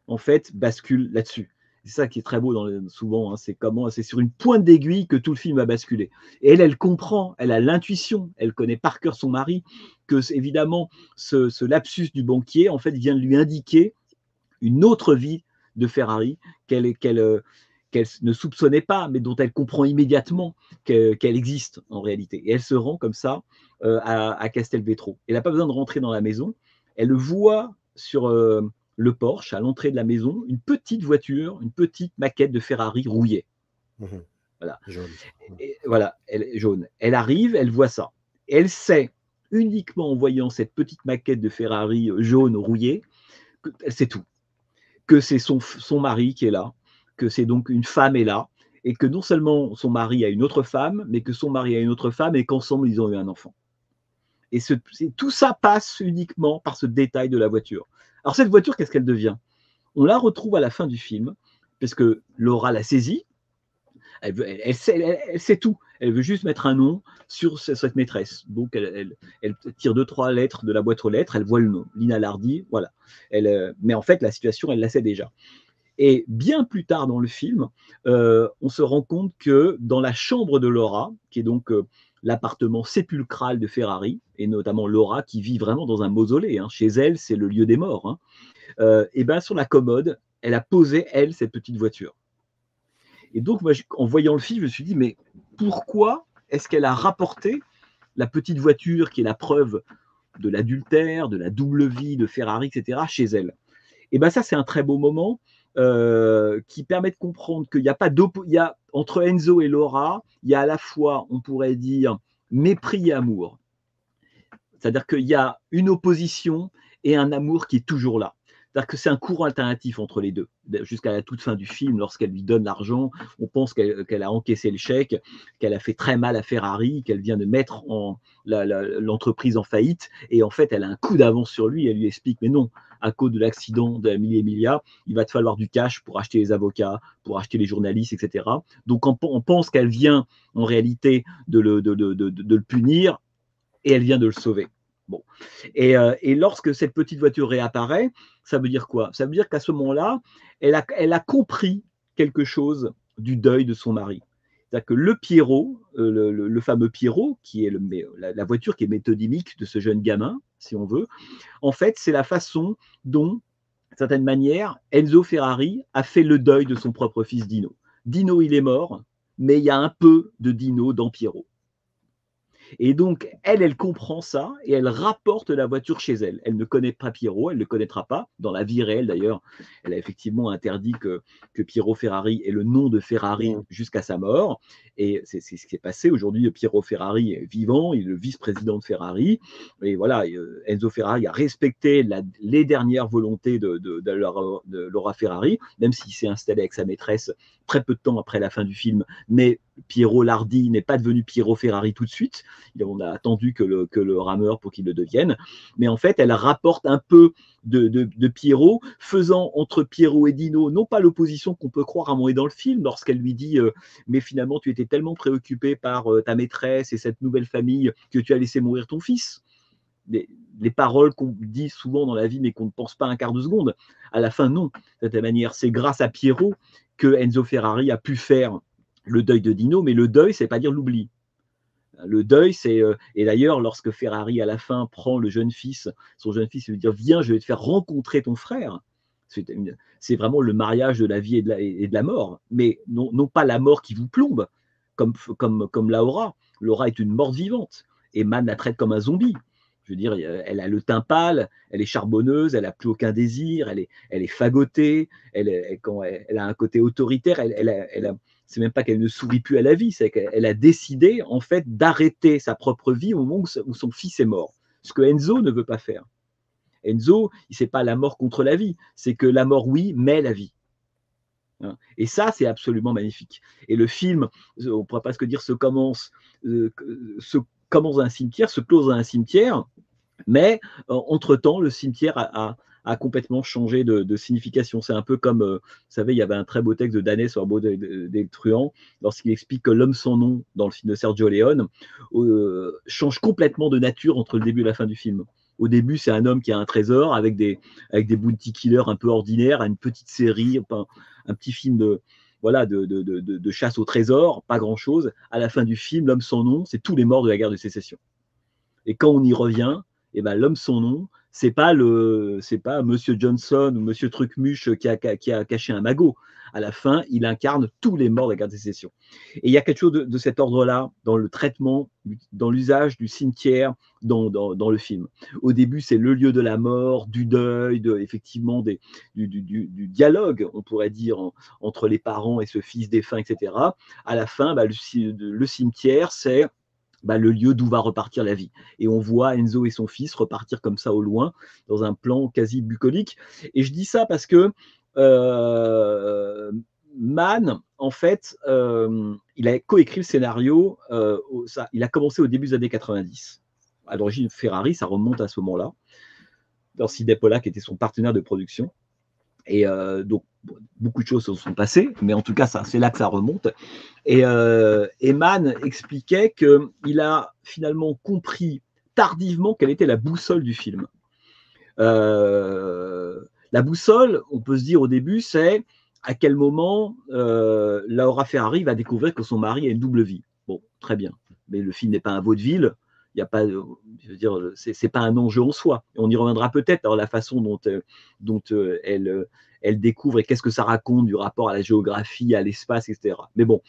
en fait, bascule là-dessus. C'est ça qui est très beau souvent, hein, c'est sur une pointe d'aiguille que tout le film va basculer. Et elle comprend, elle a l'intuition, elle connaît par cœur son mari, que évidemment, ce lapsus du banquier, en fait, vient de lui indiquer une autre vie de Ferrari qu'elle ne soupçonnait pas, mais dont elle comprend immédiatement qu'elle existe en réalité. Et elle se rend comme ça à Castelvetro. Elle n'a pas besoin de rentrer dans la maison. Elle voit sur le porche, à l'entrée de la maison, une petite voiture, une petite maquette de Ferrari rouillée. Voilà. Jaune. Et voilà, elle est jaune. Elle arrive, elle voit ça. Et elle sait, uniquement en voyant cette petite maquette de Ferrari jaune rouillée, elle sait tout. Que c'est son mari qui est là, que c'est donc une femme est là, et que non seulement son mari a une autre femme, mais que son mari a une autre femme, et qu'ensemble, ils ont eu un enfant. Et tout ça passe uniquement par ce détail de la voiture. Alors cette voiture, qu'est-ce qu'elle devient? On la retrouve à la fin du film, parce que Laura l'a saisie, elle sait tout, elle veut juste mettre un nom sur cette maîtresse. Donc elle tire 2-3 lettres de la boîte aux lettres, elle voit le nom, Lina Lardy, voilà. Mais en fait, la situation, elle la sait déjà. Et bien plus tard dans le film, on se rend compte que dans la chambre de Laura, qui est donc l'appartement sépulcral de Ferrari, et notamment Laura qui vit vraiment dans un mausolée, hein. Chez elle, c'est le lieu des morts, hein. Et ben sur la commode, elle a posé, elle, cette petite voiture. Et donc, moi, en voyant le film, je me suis dit, mais pourquoi est-ce qu'elle a rapporté la petite voiture qui est la preuve de l'adultère, de la double vie de Ferrari, etc., chez elle? Et bien ça, c'est un très beau moment qui permet de comprendre qu'il n'y a pas entre Enzo et Laura, il y a à la fois, on pourrait dire, mépris et amour. C'est-à-dire qu'il y a une opposition et un amour qui est toujours là. C'est-à-dire que c'est un courant alternatif entre les deux. Jusqu'à la toute fin du film, lorsqu'elle lui donne l'argent, on pense qu'elle a encaissé le chèque, qu'elle a fait très mal à Ferrari, qu'elle vient de mettre l'entreprise en faillite. Et en fait, elle a un coup d'avance sur lui. Elle lui explique, mais non, à cause de l'accident de la Emilia, il va te falloir du cash pour acheter les avocats, pour acheter les journalistes, etc. Donc on pense qu'elle vient en réalité de le punir et elle vient de le sauver. Bon. Et lorsque cette petite voiture réapparaît, ça veut dire quoi? Ça veut dire qu'à ce moment-là, elle a compris quelque chose du deuil de son mari. C'est-à-dire que le Pierrot, le fameux Pierrot, qui est la voiture qui est métonymique de ce jeune gamin, si on veut, en fait, c'est la façon dont, d'une certaine manière, Enzo Ferrari a fait le deuil de son propre fils Dino. Dino, il est mort, mais il y a un peu de Dino dans Pierrot. Et donc, elle comprend ça et elle rapporte la voiture chez elle. Elle ne connaît pas Pierrot, elle ne le connaîtra pas. Dans la vie réelle, d'ailleurs, elle a effectivement interdit que Piero Ferrari ait le nom de Ferrari jusqu'à sa mort. Et c'est ce qui est passé. Aujourd'hui, Piero Ferrari est vivant, il est le vice-président de Ferrari. Et voilà, Enzo Ferrari a respecté les dernières volontés de Laura Ferrari, même s'il s'est installé avec sa maîtresse très peu de temps après la fin du film. Mais Piero Lardi n'est pas devenu Piero Ferrari tout de suite. On a attendu que le rameur pour qu'il le devienne. Mais en fait, elle rapporte un peu de Piero, faisant entre Piero et Dino, non pas l'opposition qu'on peut croire à un moment dans le film, lorsqu'elle lui dit mais finalement, tu étais tellement préoccupé par ta maîtresse et cette nouvelle famille que tu as laissé mourir ton fils. Les paroles qu'on dit souvent dans la vie, mais qu'on ne pense pas un quart de seconde. À la fin, non. De cette manière, c'est grâce à Piero que Enzo Ferrari a pu faire le deuil de Dino, mais le deuil, c'est pas dire l'oubli. Le deuil, c'est et d'ailleurs, lorsque Ferrari à la fin prend son jeune fils, il veut dire viens, je vais te faire rencontrer ton frère. C'est vraiment le mariage de la vie et de la mort, mais non pas la mort qui vous plombe, comme Laura. Laura est une morte vivante et Man la traite comme un zombie. Je veux dire, elle a le teint pâle, elle est charbonneuse, elle n'a plus aucun désir, elle est fagotée, elle a un côté autoritaire, c'est même pas qu'elle ne sourit plus à la vie, c'est qu'elle a décidé en fait d'arrêter sa propre vie au moment où son fils est mort. Ce que Enzo ne veut pas faire. Enzo, c'est pas la mort contre la vie, c'est que la mort, oui, mais la vie. Et ça, c'est absolument magnifique. Et le film, on pourrait presque dire, se commence dans un cimetière, se close dans un cimetière, mais entre-temps, le cimetière a complètement changé de signification. C'est un peu comme, vous savez, il y avait un très beau texte de Danès sur le beau des truands, lorsqu'il explique que l'homme sans nom, dans le film de Sergio Leone, change complètement de nature entre le début et la fin du film. Au début, c'est un homme qui a un trésor avec des bounty killers un peu ordinaires, une petite série, un petit film de chasse au trésor, pas grand-chose. À la fin du film, l'homme sans nom, c'est tous les morts de la guerre de sécession. Et quand on y revient, eh ben, l'homme sans nom, c'est pas Monsieur Johnson ou Monsieur Trucmuche qui a caché un magot. À la fin, il incarne tous les morts de la guerre de sécession. Et il y a quelque chose de cet ordre-là dans le traitement, dans l'usage du cimetière dans le film. Au début, c'est le lieu de la mort, du deuil, effectivement du dialogue, on pourrait dire, entre les parents et ce fils défunt, etc. À la fin, le cimetière, c'est le lieu d'où va repartir la vie. Et on voit Enzo et son fils repartir comme ça au loin, dans un plan quasi bucolique. Et je dis ça parce que Man, en fait, il a coécrit le scénario, il a commencé au début des années 90. À l'origine, Ferrari, ça remonte à ce moment-là. Sidney Pollack était son partenaire de production. Et donc, beaucoup de choses se sont passées, mais en tout cas, c'est là que ça remonte. Et Man expliquait qu'il a finalement compris tardivement quelle était la boussole du film. La boussole, on peut se dire au début, c'est à quel moment Laura Ferrari va découvrir que son mari a une double vie. Bon, très bien. Mais le film n'est pas un vaudeville. Il y a pas, je veux dire, c'est pas un enjeu en soi. On y reviendra peut-être dans la façon dont elle découvre et qu'est-ce que ça raconte du rapport à la géographie, à l'espace, etc. Mais bon,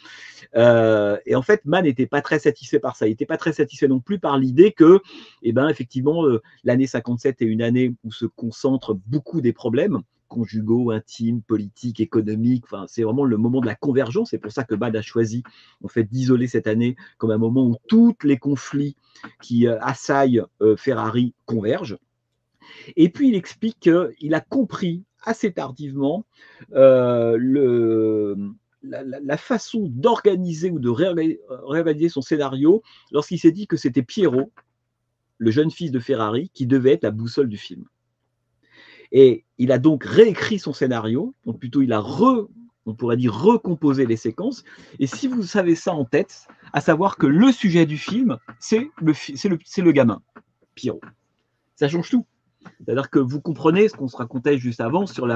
et en fait, Man n'était pas très satisfait par ça. Il n'était pas très satisfait non plus par l'idée que, effectivement, l'année 57 est une année où se concentrent beaucoup des problèmes conjugaux, intimes, politiques, économiques. Enfin, c'est vraiment le moment de la convergence. C'est pour ça que Mann a choisi en fait d'isoler cette année comme un moment où tous les conflits qui assaillent Ferrari convergent. Et puis il explique qu'il a compris assez tardivement la façon d'organiser ou de réaliser son scénario lorsqu'il s'est dit que c'était Piero, le jeune fils de Ferrari, qui devait être la boussole du film. Et il a donc réécrit son scénario, donc plutôt on pourrait dire recomposer les séquences. Et si vous savez ça en tête, à savoir que le sujet du film, c'est le gamin, Piero. Ça change tout. C'est-à-dire que vous comprenez ce qu'on se racontait juste avant sur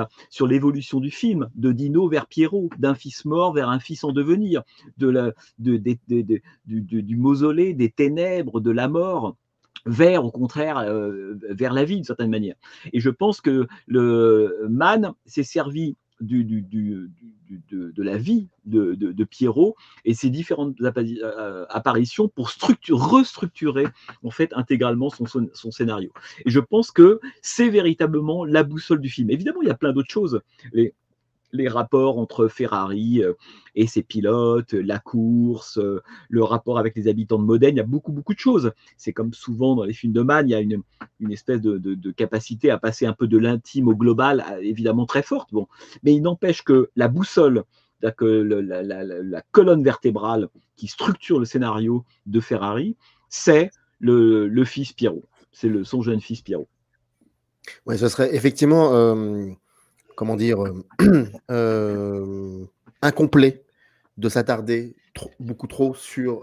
l'évolution du film, de Dino vers Piero, d'un fils mort vers un fils en devenir, du mausolée, des ténèbres, de la mort, vers, au contraire, vers la vie, d'une certaine manière. Et je pense que Mann s'est servi de la vie de Piero et ses différentes apparitions pour restructurer en fait intégralement son scénario. Et je pense que c'est véritablement la boussole du film. Évidemment, il y a plein d'autres choses. Les rapports entre Ferrari et ses pilotes, la course, le rapport avec les habitants de Modène, il y a beaucoup de choses. C'est comme souvent dans les films de Mann, il y a une espèce de capacité à passer un peu de l'intime au global, évidemment très forte. Bon. Mais il n'empêche que la boussole, que la colonne vertébrale qui structure le scénario de Ferrari, c'est le fils Piero. C'est son jeune fils Piero. Ouais, ce serait effectivement... comment dire, incomplet de s'attarder beaucoup trop sur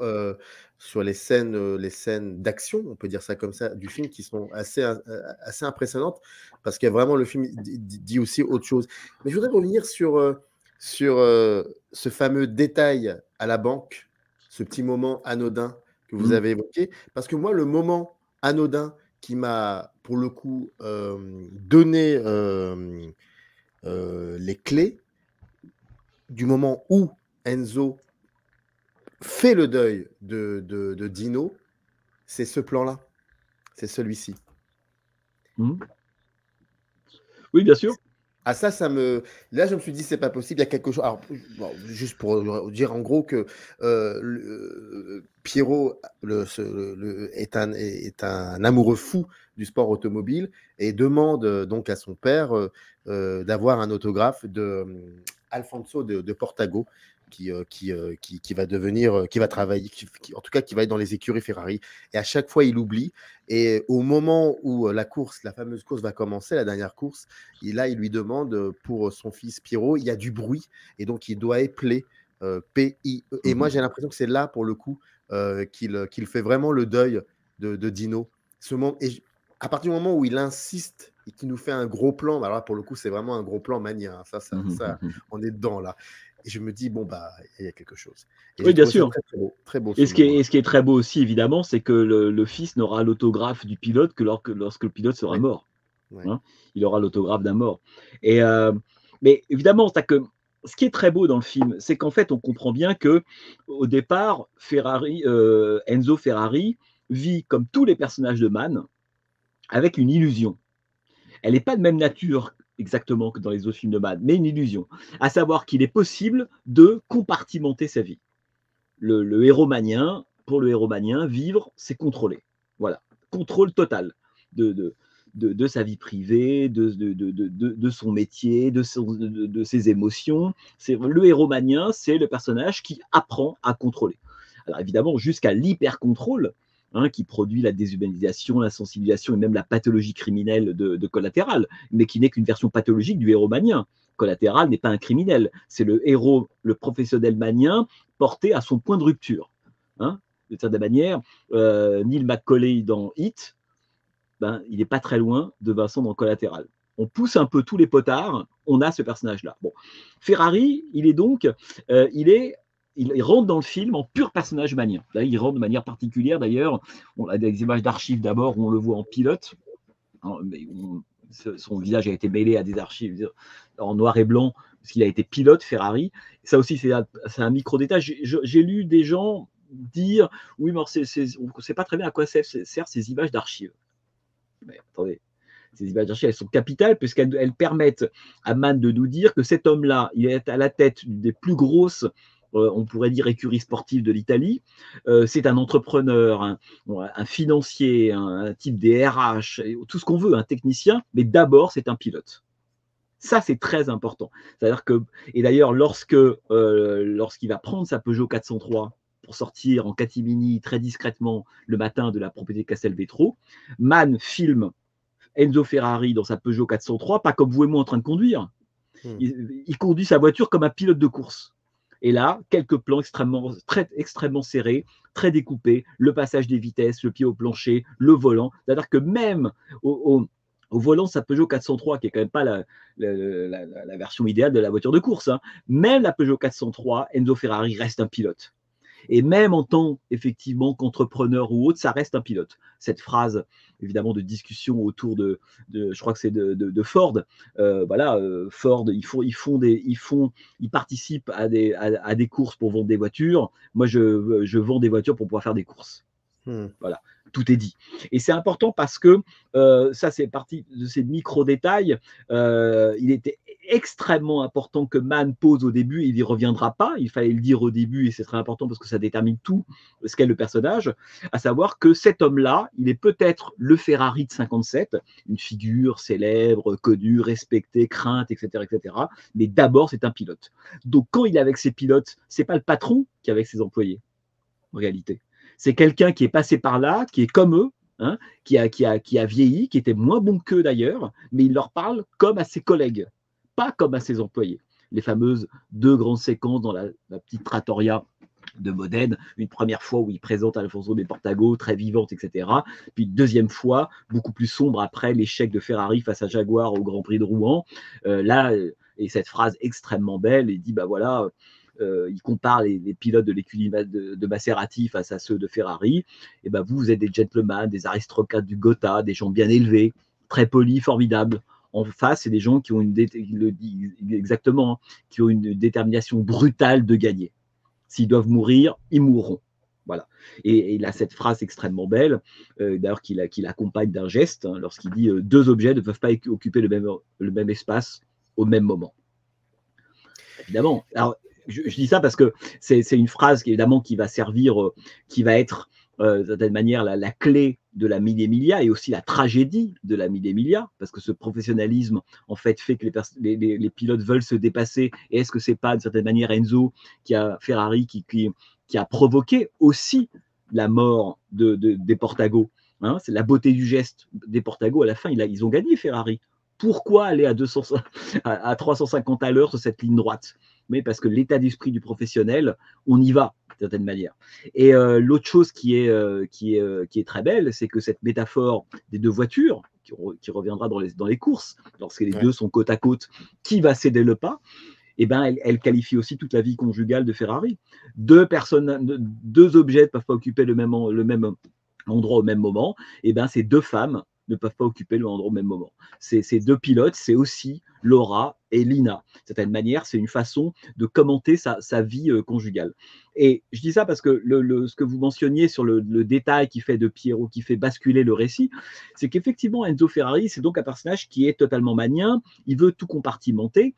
les scènes d'action, on peut dire ça comme ça, du film, qui sont assez impressionnantes, parce que vraiment le film dit aussi autre chose. Mais je voudrais revenir sur ce fameux détail à la banque, ce petit moment anodin que vous avez évoqué, parce que moi, le moment anodin qui m'a, pour le coup, donné... les clés du moment où Enzo fait le deuil de Dino, c'est ce plan-là, c'est celui-ci. Oui, bien sûr. Ah ça là je me suis dit c'est pas possible, il y a quelque chose. Alors bon, juste pour dire en gros que Piero est un amoureux fou du sport automobile et demande donc à son père d'avoir un autographe de Alfonso de Portago qui va devenir, qui va travailler, en tout cas qui va être dans les écuries Ferrari. Et à chaque fois, il oublie. Et au moment où la fameuse course va commencer, la dernière course, il lui demande pour son fils Piero, il y a du bruit. Et donc, il doit épeler P-I-E. Et moi, j'ai l'impression que c'est là, pour le coup, qu'il fait vraiment le deuil de Dino. Et à partir du moment où il insiste et qu'il nous fait un gros plan, alors là, pour le coup, c'est vraiment un gros plan mania. Ça, on est dedans, là. Et je me dis, bon, bah, il y a quelque chose. Et oui, bien sûr. Très beau. Et ce qui est très beau aussi, évidemment, c'est que le fils n'aura l'autographe du pilote que lorsque le pilote sera mort. Ouais. Hein, il aura l'autographe d'un mort. Mais évidemment, ce qui est très beau dans le film, c'est qu'en fait, on comprend bien que au départ, Enzo Ferrari vit comme tous les personnages de Mann avec une illusion. Elle n'est pas de même nature exactement que dans les autres films de Mann, mais une illusion, à savoir qu'il est possible de compartimenter sa vie. Le héromanien, pour le héromanien, vivre, c'est contrôler. Voilà, contrôle total de sa vie privée, de son métier, de ses émotions. Le héromanien, c'est le personnage qui apprend à contrôler. Alors évidemment, jusqu'à l'hyper-contrôle, qui produit la déshumanisation, la sensibilisation et même la pathologie criminelle de Collatéral, mais qui n'est qu'une version pathologique du héromanien. Collatéral n'est pas un criminel, c'est le héros, le professionnel manien porté à son point de rupture. De certaine manière, Neil McCauley dans Hit, il n'est pas très loin de Vincent dans Collatéral. On pousse un peu tous les potards, on a ce personnage-là. Bon. Ferrari, il est donc, il rentre dans le film en pur personnage manien. Là, il rentre de manière particulière, d'ailleurs. On a des images d'archives d'abord où on le voit en pilote. Son visage a été mêlé à des archives en noir et blanc, parce qu'il a été pilote Ferrari. Ça aussi, c'est un micro-détail. J'ai lu des gens dire, oui, mais on ne sait pas très bien à quoi servent ces images d'archives. Mais attendez, Ces images d'archives, elles sont capitales puisqu'elles permettent à Mann de nous dire que cet homme-là, il est à la tête des plus grosses, on pourrait dire, écuries sportives de l'Italie. C'est un entrepreneur, un financier, un type des RH, tout ce qu'on veut, un technicien, mais d'abord, c'est un pilote. Ça, c'est très important. C'est-à-dire que, et d'ailleurs, lorsqu'il va prendre sa Peugeot 403 pour sortir en catimini très discrètement le matin de la propriété Castelvetro, Mann filme Enzo Ferrari dans sa Peugeot 403, pas comme vous et moi en train de conduire. Il conduit sa voiture comme un pilote de course. Et là, quelques plans extrêmement serrés, très découpés, le passage des vitesses, le pied au plancher, le volant. C'est-à-dire que même au volant, sa Peugeot 403, qui est quand même pas la version idéale de la voiture de course, hein, même la Peugeot 403, Enzo Ferrari reste un pilote. Et même en tant, effectivement, qu'entrepreneur ou autre, ça reste un pilote. Cette phrase, évidemment, de discussion autour de je crois que c'est de Ford. Ford, ils participent à des courses pour vendre des voitures. Moi, je vends des voitures pour pouvoir faire des courses. Voilà, tout est dit. Et c'est important parce que ça, c'est partie de ces micro-détails. Il était extrêmement important que Mann pose au début, il n'y reviendra pas, il fallait le dire au début et c'est très important parce que ça détermine tout ce qu'est le personnage, à savoir que cet homme-là, il est peut-être le Ferrari de 57, une figure célèbre, connue, respectée, crainte, etc., mais d'abord c'est un pilote. Donc quand il est avec ses pilotes, c'est pas le patron qui est avec ses employés, en réalité. C'est quelqu'un qui est passé par là, qui est comme eux, hein, qui a vieilli, qui était moins bon qu'eux d'ailleurs, mais il leur parle comme à ses collègues, pas comme à ses employés. Les fameuses 2 grandes séquences dans la petite trattoria de Modène, une première fois où il présente Alfonso de Portago, très vivante, etc. Puis une deuxième fois, beaucoup plus sombre après l'échec de Ferrari face à Jaguar au Grand Prix de Rouen. Et cette phrase extrêmement belle, il dit, bah voilà, il compare les pilotes de l'écurie de Maserati face à ceux de Ferrari. Et ben vous êtes des gentlemen, des aristocrates du Gotha, des gens bien élevés, très polis, formidables. En face, c'est des gens qui ont une détermination brutale de gagner. S'ils doivent mourir, ils mourront. Voilà. Et il a cette phrase extrêmement belle, d'ailleurs qu'il accompagne d'un geste, hein, lorsqu'il dit 2 objets ne peuvent pas occuper le même espace au même moment. Évidemment. Alors, je dis ça parce que c'est une phrase évidemment qui va servir, qui va être d'une certaine manière la clé de la Mille Miglia et aussi la tragédie de la Mille Miglia, parce que ce professionnalisme en fait que les pilotes veulent se dépasser. Et est-ce que c'est pas d'une certaine manière Enzo Ferrari qui a provoqué aussi la mort des Portago, hein, c'est la beauté du geste des Portago. À la fin, ils ont gagné Ferrari. Pourquoi aller à 350 à l'heure sur cette ligne droite? Mais parce que l'état d'esprit du professionnel, on y va d'une certaine manière. Et l'autre chose qui est très belle, c'est que cette métaphore des 2 voitures, qui reviendra dans les courses, lorsque les 2 sont côte à côte, qui va céder le pas, eh ben, elle qualifie aussi toute la vie conjugale de Ferrari. 2 objets ne peuvent pas occuper le même endroit au même moment, et ben, ces 2 femmes ne peuvent pas occuper le endroit au même moment. Ces 2 pilotes, c'est aussi Laura et Lina. De certaine manière, c'est une façon de commenter sa vie conjugale. Et je dis ça parce que ce que vous mentionniez sur le détail qui fait de Piero, qui fait basculer le récit, c'est qu'effectivement, Enzo Ferrari, c'est donc un personnage qui est totalement manien, il veut tout compartimenter,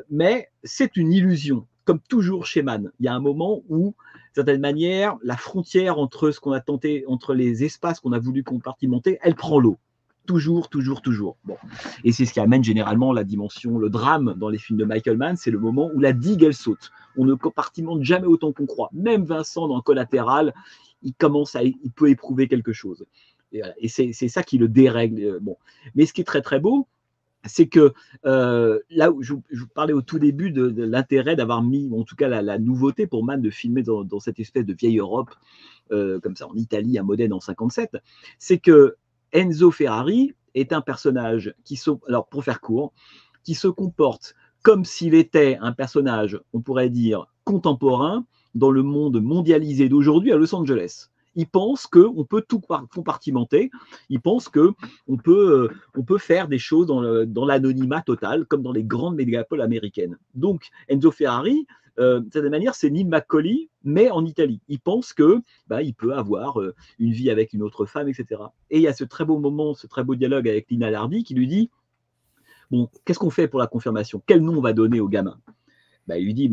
mais c'est une illusion. Comme toujours chez Mann, il y a un moment où, d'une certaine manière, la frontière entre ce qu'on a tenté, entre les espaces qu'on a voulu compartimenter, elle prend l'eau. Toujours. Bon. Et c'est ce qui amène généralement la dimension, le drame dans les films de Michael Mann, c'est le moment où la digue, elle saute. On ne compartimente jamais autant qu'on croit. Même Vincent, dans Collatéral, il peut éprouver quelque chose. Et c'est ça qui le dérègle. Bon. Mais ce qui est très, très beau, c'est que là où je vous parlais au tout début de l'intérêt d'avoir mis, en tout cas la nouveauté pour Mann de filmer dans cette espèce de vieille Europe, comme ça en Italie, à Modène en 57, c'est que Enzo Ferrari est un personnage alors pour faire court, qui se comporte comme s'il était un personnage, on pourrait dire, contemporain dans le monde mondialisé d'aujourd'hui à Los Angeles. Il pense qu'on peut tout compartimenter, il pense qu'on peut faire des choses dans l'anonymat total, comme dans les grandes mégapoles américaines. Donc, Enzo Ferrari, de cette manière, c'est Neil McCauley, mais en Italie. Il pense que il peut avoir une vie avec une autre femme, etc. Et il y a ce très beau moment, ce très beau dialogue avec Lina Lardy qui lui dit bon, qu'est-ce qu'on fait pour la confirmation? Quel nom on va donner au gamin? Il lui dit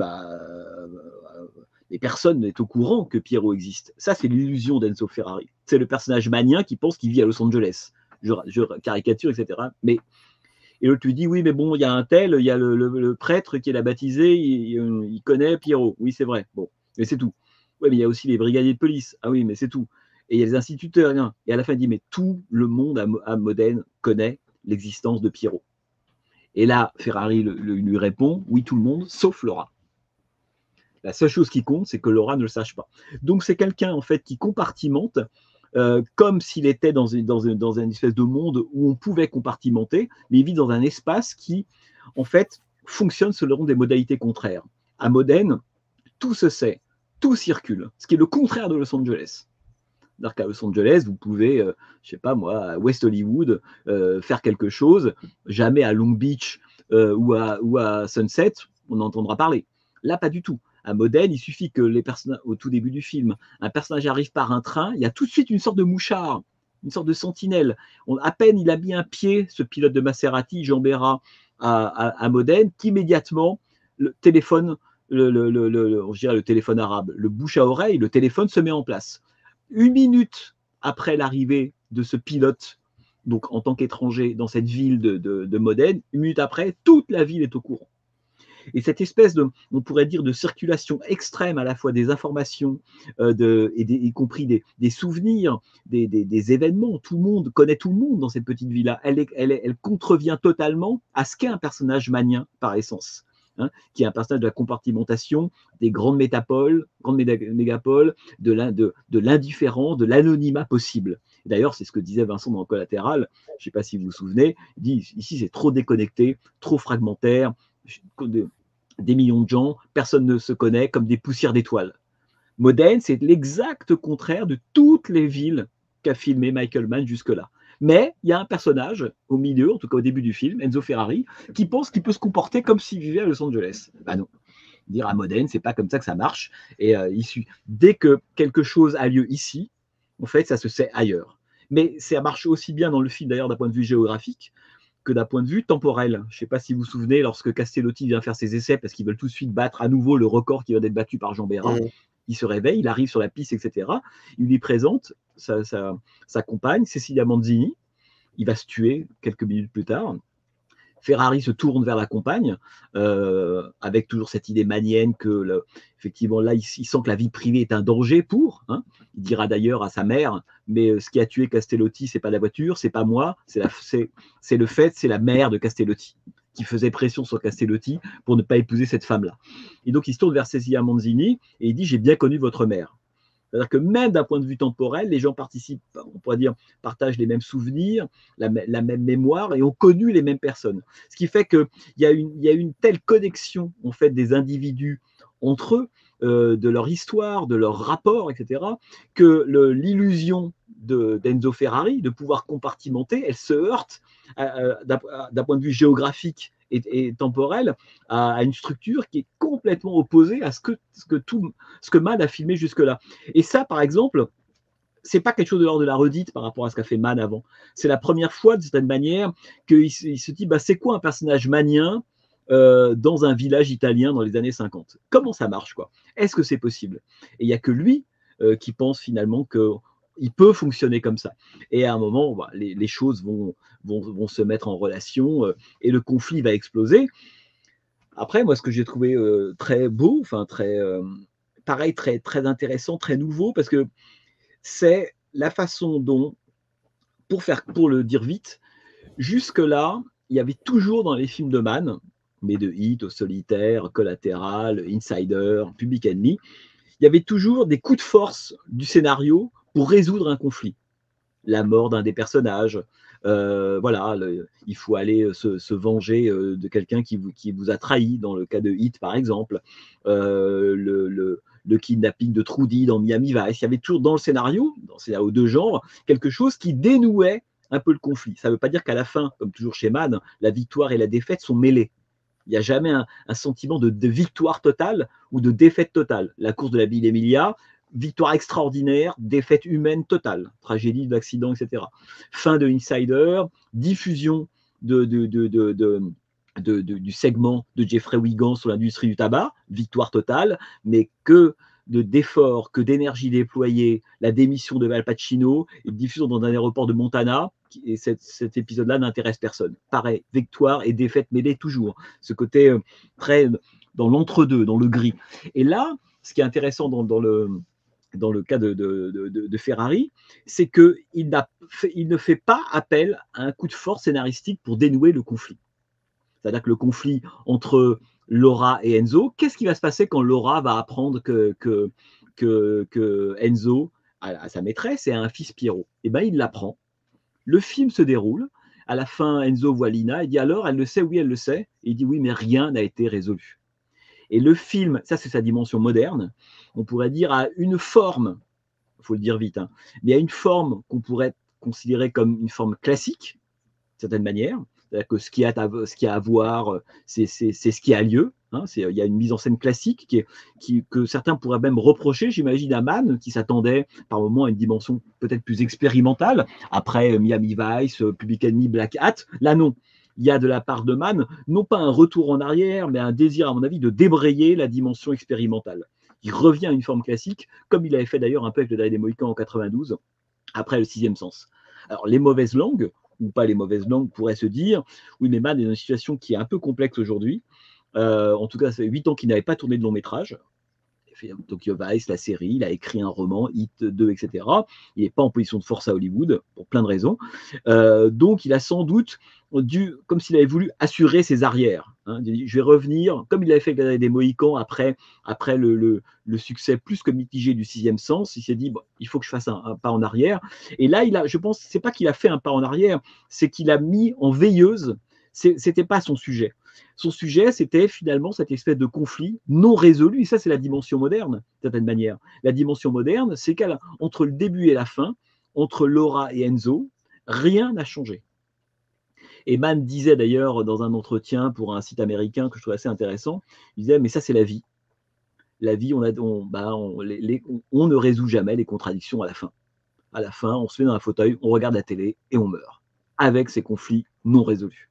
les personnes n'est au courant que Piero existe. Ça, c'est l'illusion d'Enzo Ferrari. C'est le personnage manien qui pense qu'il vit à Los Angeles. Je caricature, etc. Et l'autre lui dit oui, mais bon, il y a un tel, il y a le prêtre qui l'a baptisé, il connaît Piero. Oui, c'est vrai. Bon, mais c'est tout. Oui, mais il y a aussi les brigadiers de police. Ah oui, mais c'est tout. Et il y a les instituteurs, rien. Et à la fin, il dit mais tout le monde à Modène connaît l'existence de Piero. Et là, Ferrari lui répond oui, tout le monde, sauf Laura. La seule chose qui compte, c'est que Laura ne le sache pas. Donc, c'est quelqu'un, en fait, qui compartimente comme s'il était dans une espèce de monde où on pouvait compartimenter, mais il vit dans un espace qui, en fait, fonctionne selon des modalités contraires. À Modène, tout se sait, tout circule, ce qui est le contraire de Los Angeles. C'est-à-dire qu'à Los Angeles, vous pouvez, je sais pas moi, à West Hollywood, faire quelque chose, jamais à Long Beach ou à Sunset, on entendra parler. Là, pas du tout. À Modène, il suffit que au tout début du film, un personnage arrive par un train, il y a tout de suite une sorte de mouchard, une sorte de sentinelle. À peine il a mis un pied, ce pilote de Maserati, Jean Bérat, à Modène, qu'immédiatement, le téléphone, je dirais le téléphone arabe, le bouche à oreille, le téléphone se met en place. 1 minute après l'arrivée de ce pilote, donc en tant qu'étranger dans cette ville de Modène, 1 minute après, toute la ville est au courant. Et cette espèce on pourrait dire, de circulation extrême à la fois des informations, y compris des souvenirs, des événements, tout le monde connaît tout le monde dans cette petite ville-là, elle contrevient totalement à ce qu'est un personnage manien par essence, hein, qui est un personnage de la compartimentation, des grandes mégapoles, de l'indifférent, de l'anonymat possible. D'ailleurs, c'est ce que disait Vincent dans le Collatéral, je ne sais pas si vous vous souvenez, il dit ici c'est trop déconnecté, trop fragmentaire, des millions de gens, personne ne se connaît, comme des poussières d'étoiles. Modène, c'est l'exact contraire de toutes les villes qu'a filmé Michael Mann jusque-là. Mais il y a un personnage au milieu, en tout cas au début du film, Enzo Ferrari, qui pense qu'il peut se comporter comme s'il vivait à Los Angeles. Non. Dire à Modène, c'est pas comme ça que ça marche. Et dès que quelque chose a lieu ici, en fait, ça se sait ailleurs. Mais ça marche aussi bien dans le film, d'ailleurs, d'un point de vue géographique, que d'un point de vue temporel. Je ne sais pas si vous vous souvenez, lorsque Castellotti vient faire ses essais, parce qu'ils veulent tout de suite battre à nouveau le record qui vient d'être battu par Jean Bérat, il se réveille, il arrive sur la piste, etc. Il lui présente sa compagne, Cecilia Manzini. Il va se tuer quelques minutes plus tard. Ferrari se tourne vers la compagne, avec toujours cette idée manienne que, effectivement, là, il sent que la vie privée est un danger pour. Il dira d'ailleurs à sa mère, mais ce qui a tué Castellotti, c'est pas la voiture, c'est pas moi, c'est le fait, c'est la mère de Castellotti qui faisait pression sur Castellotti pour ne pas épouser cette femme-là. Et donc, il se tourne vers Cecilia Manzini et il dit « J'ai bien connu votre mère ». C'est-à-dire que même d'un point de vue temporel, les gens participent, on pourrait dire, partagent les mêmes souvenirs, la même mémoire et ont connu les mêmes personnes. Ce qui fait qu'il y a une telle connexion en fait, des individus entre eux, de leur histoire, de leur rapport, etc., que l'illusion d'Enzo Ferrari de pouvoir compartimenter, elle se heurte d'un point de vue géographique et temporel à une structure qui est complètement opposée à ce que Mann a filmé jusque-là. Et ça, par exemple, c'est pas quelque chose de l'ordre de la redite par rapport à ce qu'a fait Mann avant. C'est la première fois, de certaine manière, qu'il se dit c'est quoi un personnage manien dans un village italien dans les années 50 ? Comment ça marche, quoi ? Est-ce que c'est possible ? Et il n'y a que lui qui pense finalement qu'il peut fonctionner comme ça. Et à un moment, les choses vont se mettre en relation et le conflit va exploser. Après, moi, ce que j'ai trouvé très beau, pareil, très, très intéressant, très nouveau, parce que c'est la façon dont, pour le dire vite, jusque-là, il y avait toujours dans les films de Mann, mais de Hit, Au Solitaire, Collatéral, Insider, Public Enemy, il y avait toujours des coups de force du scénario pour résoudre un conflit. La mort d'un des personnages, il faut aller se venger de quelqu'un qui vous a trahi, dans le cas de Hit par exemple, le kidnapping de Trudy dans Miami Vice. Il y avait toujours dans le scénario de genre, quelque chose qui dénouait un peu le conflit. Ça ne veut pas dire qu'à la fin, comme toujours chez Mann, la victoire et la défaite sont mêlées. Il n'y a jamais un sentiment de victoire totale ou de défaite totale. La course de la Ville Emilia, victoire extraordinaire, défaite humaine totale, tragédie d'accident, etc. Fin de Insider, diffusion du segment de Jeffrey Wiggins sur l'industrie du tabac, victoire totale, mais que d'efforts, que d'énergie déployée, la démission de Al Pacino, et diffusion dans un aéroport de Montana, et cet épisode-là n'intéresse personne. Pareil, victoire et défaite mêlées toujours. Ce côté très dans l'entre-deux, dans le gris. Et là, ce qui est intéressant dans le cas de Ferrari, c'est qu'il ne fait pas appel à un coup de force scénaristique pour dénouer le conflit. C'est-à-dire que le conflit entre Laura et Enzo, qu'est-ce qui va se passer quand Laura va apprendre que Enzo a sa maîtresse et a un fils Piero? Eh bien, il l'apprend. Le film se déroule. À la fin, Enzo voit Lina. Il dit alors, elle le sait? Oui, elle le sait. Et il dit oui, mais rien n'a été résolu. Et le film, ça c'est sa dimension moderne, on pourrait dire à une forme, il faut le dire vite, hein, mais à une forme qu'on pourrait considérer comme une forme classique, d'une certaine manière. C'est-à-dire que ce qui a à voir, c'est ce qui a lieu. Hein, il y a une mise en scène classique que certains pourraient même reprocher, j'imagine, à Mann, qui s'attendait par moments à une dimension peut-être plus expérimentale. Après Miami Vice, Public Enemy, Black Hat, là non. Il y a de la part de Mann, non pas un retour en arrière, mais un désir, à mon avis, de débrayer la dimension expérimentale. Il revient à une forme classique, comme il avait fait d'ailleurs un peu avec le Dernier des Mohicans en 92, après le Sixième Sens. Alors, les mauvaises langues, ou pas les mauvaises langues, pourraient se dire oui, mais Mann est dans une situation qui est un peu complexe aujourd'hui. En tout cas, ça fait 8 ans qu'il n'avait pas tourné de long métrage. Il a fait Tokyo Vice, la série, il a écrit un roman, Hit 2, etc. Il n'est pas en position de force à Hollywood, pour plein de raisons. Donc, il a sans doute comme s'il avait voulu assurer ses arrières. Hein. Je vais revenir, comme il avait fait avec des Mohicans après le succès plus que mitigé du Sixième Sens, il s'est dit, bon, il faut que je fasse un pas en arrière. Et là, je pense, c'est pas qu'il a fait un pas en arrière, c'est qu'il a mis en veilleuse, c'était pas son sujet. Son sujet, c'était finalement cette espèce de conflit non résolu. Et ça, c'est la dimension moderne, d'une certaine manière. La dimension moderne, c'est qu'entre le début et la fin, entre Laura et Enzo, rien n'a changé. Et Mann disait d'ailleurs dans un entretien pour un site américain que je trouvais assez intéressant, il disait, mais ça, c'est la vie. La vie, on ne résout jamais les contradictions à la fin. À la fin, on se met dans un fauteuil, on regarde la télé et on meurt, avec ces conflits non résolus.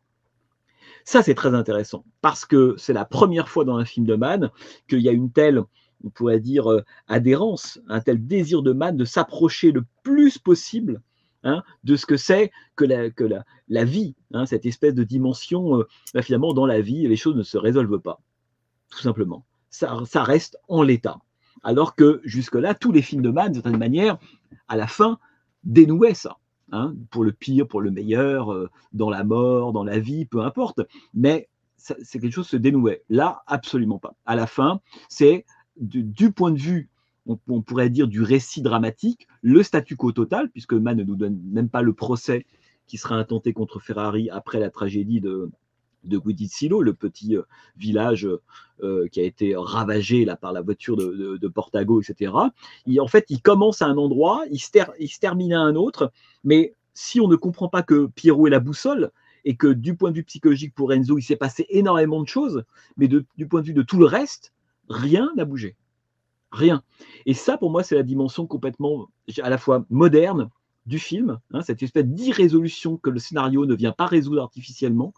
Ça, c'est très intéressant, parce que c'est la première fois dans un film de Mann qu'il y a une telle, on pourrait dire, adhérence, un tel désir de Mann de s'approcher le plus possible de ce que c'est que la vie, hein, cette espèce de dimension, finalement, dans la vie, les choses ne se résolvent pas, tout simplement. Ça reste en l'état. Alors que jusque-là, tous les films de Mann, d'une certaine manière, à la fin, dénouaient ça. Hein, pour le pire, pour le meilleur, dans la mort, dans la vie, peu importe. Mais c'est quelque chose qui se dénouait. Là, absolument pas. À la fin, c'est du point de vue, on pourrait dire, du récit dramatique, le statu quo total, puisque Mann ne nous donne même pas le procès qui sera intenté contre Ferrari après la tragédie de Guidicillo, le petit village qui a été ravagé là, par la voiture de Portago, etc. En fait, il commence à un endroit, il se termine à un autre, mais si on ne comprend pas que Piero est la boussole, et que du point de vue psychologique pour Enzo, il s'est passé énormément de choses, mais du point de vue de tout le reste, rien n'a bougé. Rien. Et ça, pour moi, c'est la dimension complètement, à la fois moderne, du film, hein, cette espèce d'irrésolution que le scénario ne vient pas résoudre artificiellement,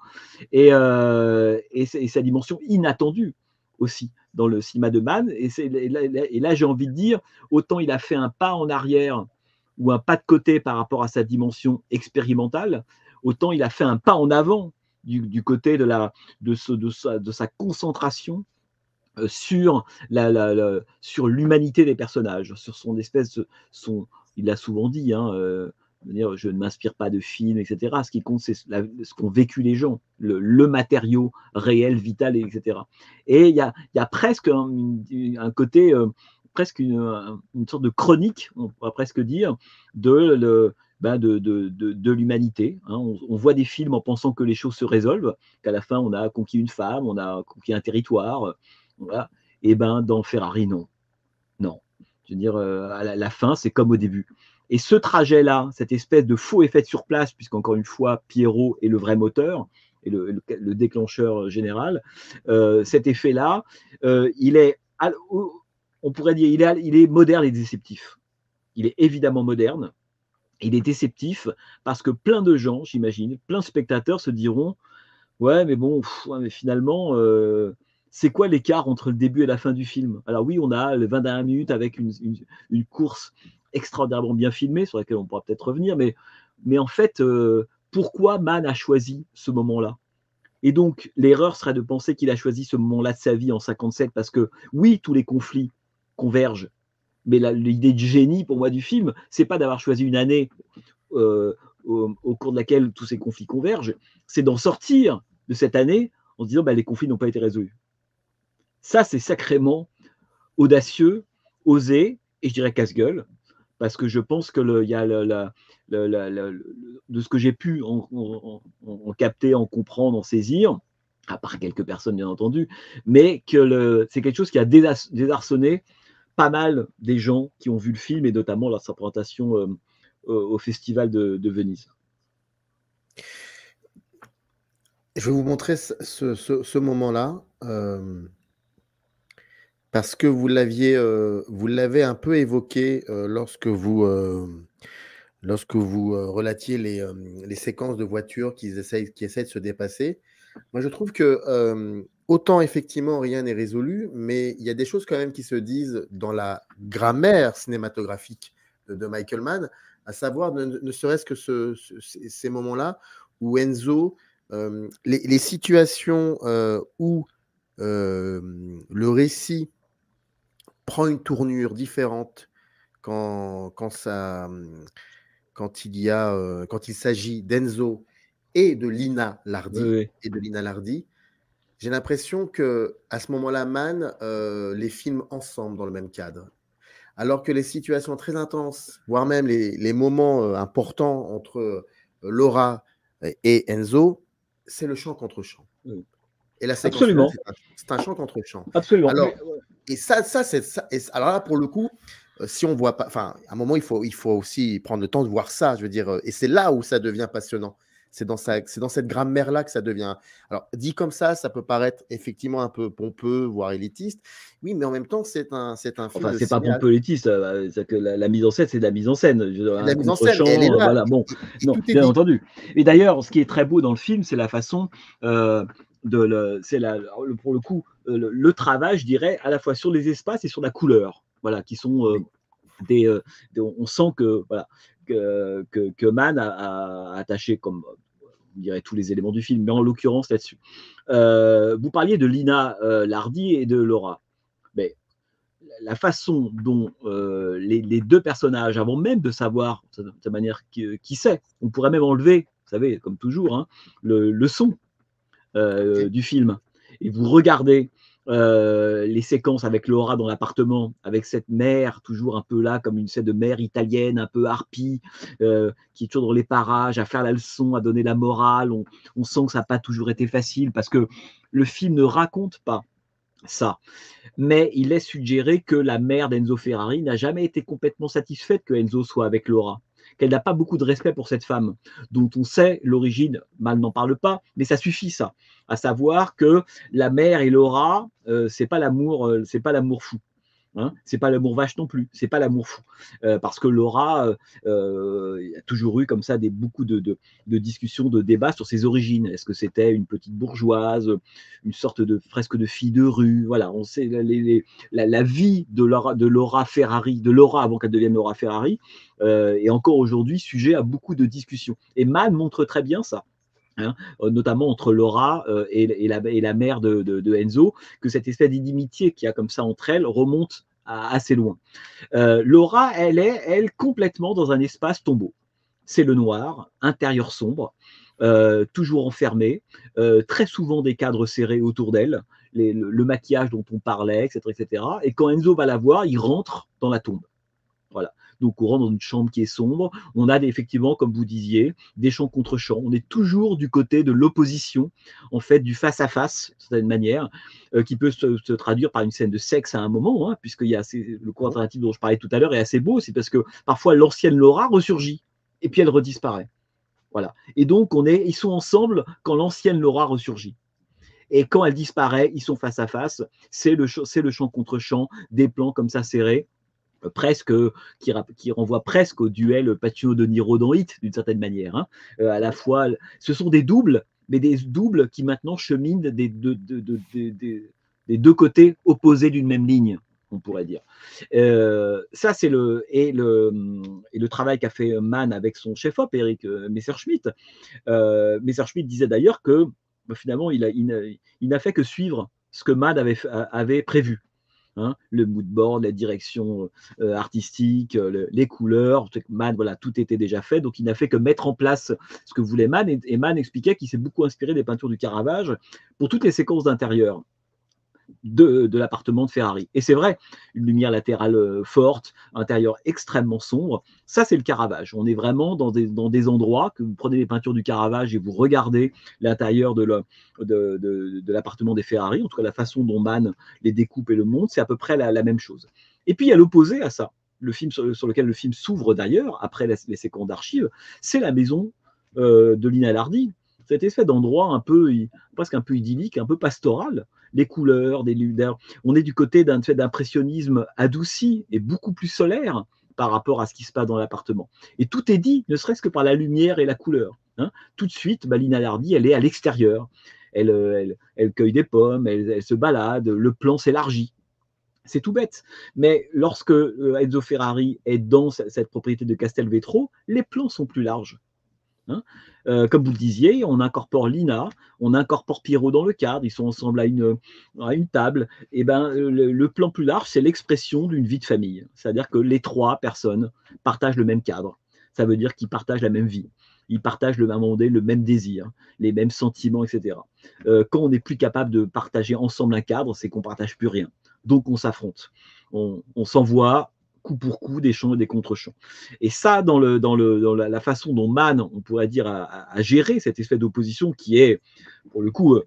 et sa dimension inattendue aussi dans le cinéma de Mann. Et là, j'ai envie de dire, autant il a fait un pas en arrière ou un pas de côté par rapport à sa dimension expérimentale, autant il a fait un pas en avant du côté de sa concentration sur l'humanité des personnages, sur son espèce, il l'a souvent dit, hein, je ne m'inspire pas de films, etc. Ce qui compte, c'est ce qu'ont vécu les gens, le matériau réel, vital, etc. Et il y a presque un côté, presque une sorte de chronique, on pourrait presque dire, de l'humanité. Hein. On voit des films en pensant que les choses se résolvent, qu'à la fin, on a conquis une femme, on a conquis un territoire. Voilà. Et dans Ferrari, non. Non. Je veux dire, à la fin, c'est comme au début. Et ce trajet-là, cette espèce de faux effet de surplace, puisqu'encore une fois, Piero est le vrai moteur, est le déclencheur général. Cet effet-là, on pourrait dire, il est moderne et déceptif. Il est évidemment moderne. Il est déceptif parce que plein de gens, j'imagine, plein de spectateurs se diront ouais, mais bon, ouais, mais finalement, c'est quoi l'écart entre le début et la fin du film? Alors oui, on a les 21 minutes avec une course extraordinairement bien filmée, sur laquelle on pourra peut-être revenir, mais en fait, pourquoi Mann a choisi ce moment-là? Et donc, l'erreur serait de penser qu'il a choisi ce moment-là de sa vie en 57, parce que oui, tous les conflits convergent, mais l'idée de génie pour moi du film, c'est pas d'avoir choisi une année au cours de laquelle tous ces conflits convergent, c'est d'en sortir de cette année en se disant bah, les conflits n'ont pas été résolus. Ça, c'est sacrément audacieux, osé, et je dirais casse-gueule, parce que je pense que il y a de ce que j'ai pu en capter, en comprendre, en saisir, à part quelques personnes bien entendu, mais que c'est quelque chose qui a désarçonné pas mal des gens qui ont vu le film, et notamment lors de sa présentation au Festival de Venise. Je vais vous montrer ce moment-là, parce que vous l'avez un peu évoqué lorsque vous relatiez les séquences de voitures qui essaient de se dépasser. Moi, je trouve que autant effectivement rien n'est résolu, mais il y a des choses quand même qui se disent dans la grammaire cinématographique de Michael Mann, à savoir ne serait-ce que ces moments-là où Enzo, les situations où le récit prend une tournure différente quand il s'agit d'Enzo et de Lina Lardi, Oui. j'ai l'impression qu'à ce moment-là, Mann les filme ensemble dans le même cadre. Alors que les situations très intenses, voire même les moments importants entre Laura et Enzo, c'est le chant contre chant. Oui. Et la séquence finale, Absolument. c'est un chant contre chant. Absolument. Alors, et ça, c'est ça. Alors là, pour le coup, si on voit pas, enfin, à un moment, il faut aussi prendre le temps de voir ça. Je veux dire, et c'est là où ça devient passionnant. C'est dans cette grammaire-là que ça devient. Alors, dit comme ça peut paraître effectivement un peu pompeux, voire élitiste. Oui, mais en même temps, c'est un film. Enfin, c'est pas pompeux élitiste. C'est que la mise en scène, c'est de la mise en scène. La mise en scène, elle est là. Voilà, bon, non, bien entendu. Et d'ailleurs, ce qui est très beau dans le film, c'est la façon pour le coup, le travail, je dirais, à la fois sur les espaces et sur la couleur. Voilà, qui sont on sent que voilà que Mann a attaché, comme on dirait, tous les éléments du film, mais en l'occurrence là-dessus. Vous parliez de Lina Lardi et de Laura. Mais la façon dont les deux personnages, avant même de savoir de sa manière qui c'est, on pourrait même enlever, vous savez, comme toujours, hein, le son du film. Et vous regardez les séquences avec Laura dans l'appartement, avec cette mère toujours un peu là, comme une scène de mère italienne, un peu harpie, qui est toujours dans les parages, à faire la leçon, à donner la morale. On sent que ça n'a pas toujours été facile, parce que le film ne raconte pas ça, mais il laisse suggérer que la mère d'Enzo Ferrari n'a jamais été complètement satisfaite que Enzo soit avec Laura, qu'elle n'a pas beaucoup de respect pour cette femme, dont on sait l'origine. Mal n'en parle pas, mais ça suffit, ça, à savoir que la mère et Laura, c'est pas l'amour fou. Hein, c'est pas l'amour vache non plus, c'est pas l'amour fou, parce que Laura, il y a toujours eu comme ça beaucoup de discussions, de débats sur ses origines. Est-ce que c'était une petite bourgeoise, une sorte de presque de fille de rue? Voilà, on sait la vie de Laura Ferrari, de Laura avant qu'elle devienne Laura Ferrari, est encore aujourd'hui sujet à beaucoup de discussions. Et Mann montre très bien ça. Hein, notamment entre Laura et la mère de Enzo, que cette espèce d'inimitié qu'il y a comme ça entre elles remonte assez loin. Laura, elle est complètement dans un espace tombeau. C'est le noir, intérieur sombre, toujours enfermée, très souvent des cadres serrés autour d'elle, le maquillage dont on parlait, etc., etc. Et quand Enzo va la voir, il rentre dans la tombe. Voilà. Donc, on rentre dans une chambre qui est sombre. On a effectivement, comme vous disiez, des chants contre chants. On est toujours du côté de l'opposition, en fait, du face-à-face, d'une certaine manière, qui peut se traduire par une scène de sexe à un moment, hein, puisqu'il y a le cours alternatif dont je parlais tout à l'heure est assez beau. C'est parce que parfois, l'ancienne Laura ressurgit et puis elle redisparaît. Voilà. Et donc, ils sont ensemble quand l'ancienne Laura ressurgit. Et quand elle disparaît, ils sont face à face. C'est le champ contre champ, des plans comme ça serrés, presque qui renvoie presque au duel Pacino-De Niro dans Hit, d'une certaine manière. Hein. À la fois, ce sont des doubles, mais des doubles qui maintenant cheminent des deux côtés opposés d'une même ligne, on pourrait dire. Ça, c'est le travail qu'a fait Mann avec son chef-op, Eric Messerschmitt. Messerschmitt disait d'ailleurs que finalement, il n'a fait que suivre ce que Mann avait prévu. Hein, le mood board, la direction artistique, les couleurs, Mann, voilà, tout était déjà fait, donc il n'a fait que mettre en place ce que voulait Mann, et Mann expliquait qu'il s'est beaucoup inspiré des peintures du Caravage pour toutes les séquences d'intérieur de l'appartement de Ferrari. Et c'est vrai, une lumière latérale forte, intérieur extrêmement sombre, ça c'est le Caravage. On est vraiment dans des endroits que vous prenez les peintures du Caravage et vous regardez l'intérieur de l'appartement des Ferrari, en tout cas la façon dont Mann les découpe et le montre, c'est à peu près la même chose. Et puis il y a l'opposé à ça, le film sur lequel le film s'ouvre d'ailleurs, après les séquences d'archives, c'est la maison de Lina Lardi. Cette espèce d'endroit presque un peu idyllique, un peu pastoral, les couleurs, des lumières. On est du côté d'un fait d'impressionnisme adouci et beaucoup plus solaire par rapport à ce qui se passe dans l'appartement. Et tout est dit, ne serait-ce que par la lumière et la couleur. Hein. Tout de suite, Lina Lardi, elle est à l'extérieur. Elle cueille des pommes, elle se balade, le plan s'élargit. C'est tout bête. Mais lorsque Enzo Ferrari est dans cette propriété de Castelvetro, les plans sont plus larges. Hein, comme vous le disiez, on incorpore Lina, on incorpore Pierrot dans le cadre, ils sont ensemble à une table. Et ben, le plan plus large, c'est l'expression d'une vie de famille. C'est-à-dire que les trois personnes partagent le même cadre. Ça veut dire qu'ils partagent la même vie. Ils partagent le même désir, les mêmes sentiments, etc. Quand on n'est plus capable de partager ensemble un cadre, c'est qu'on ne partage plus rien. Donc on s'affronte. On s'envoie coup pour coup des champs et des contre-champs. Et ça, dans la façon dont Mann, on pourrait dire, a géré cette espèce d'opposition qui est, pour le coup,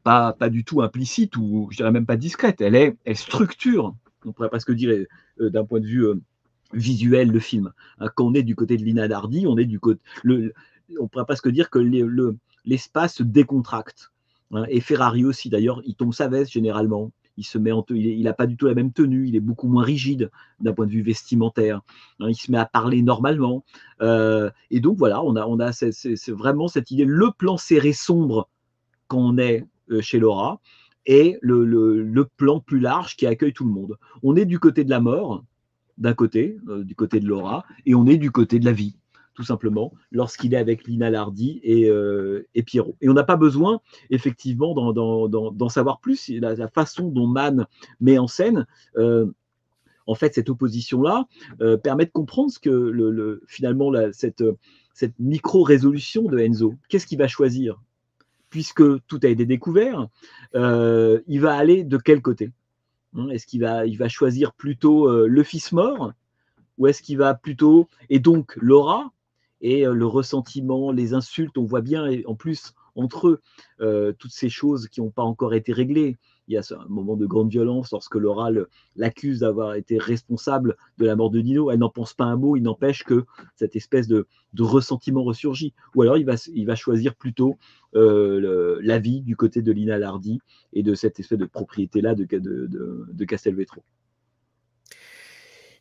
pas du tout implicite ou je dirais même pas discrète. Elle structure, on pourrait presque dire, d'un point de vue visuel, le film. Hein, quand on est du côté de Lina Lardi, on est du côté, on pourrait presque dire que l'espace se décontracte. Hein, et Ferrari aussi, d'ailleurs, il tombe sa veste généralement. Il n'a pas du tout la même tenue, il est beaucoup moins rigide d'un point de vue vestimentaire. Hein, il se met à parler normalement. Et donc voilà, on a c'est vraiment cette idée, le plan serré sombre quand on est chez Laura, et le plan plus large qui accueille tout le monde. On est du côté de la mort, d'un côté, du côté de Laura, et on est du côté de la vie, tout simplement, lorsqu'il est avec Lina Lardi et Pierrot. Et on n'a pas besoin, effectivement, d'en savoir plus. La façon dont Mann met en scène, en fait, cette opposition-là permet de comprendre ce que finalement cette micro-résolution de Enzo. Qu'est-ce qu'il va choisir? Puisque tout a été découvert, il va aller de quel côté? Est-ce qu'il va choisir plutôt le fils mort, ou est-ce qu'il va plutôt... Et donc, Laura, et le ressentiment, les insultes, on voit bien, et en plus, entre eux, toutes ces choses qui n'ont pas encore été réglées. Il y a un moment de grande violence lorsque Laura l'accuse d'avoir été responsable de la mort de Nino. Elle n'en pense pas un mot, il n'empêche que cette espèce de ressentiment ressurgit. Ou alors, il va choisir plutôt la vie du côté de Lina Lardi et de cette espèce de propriété-là de Castelvetro.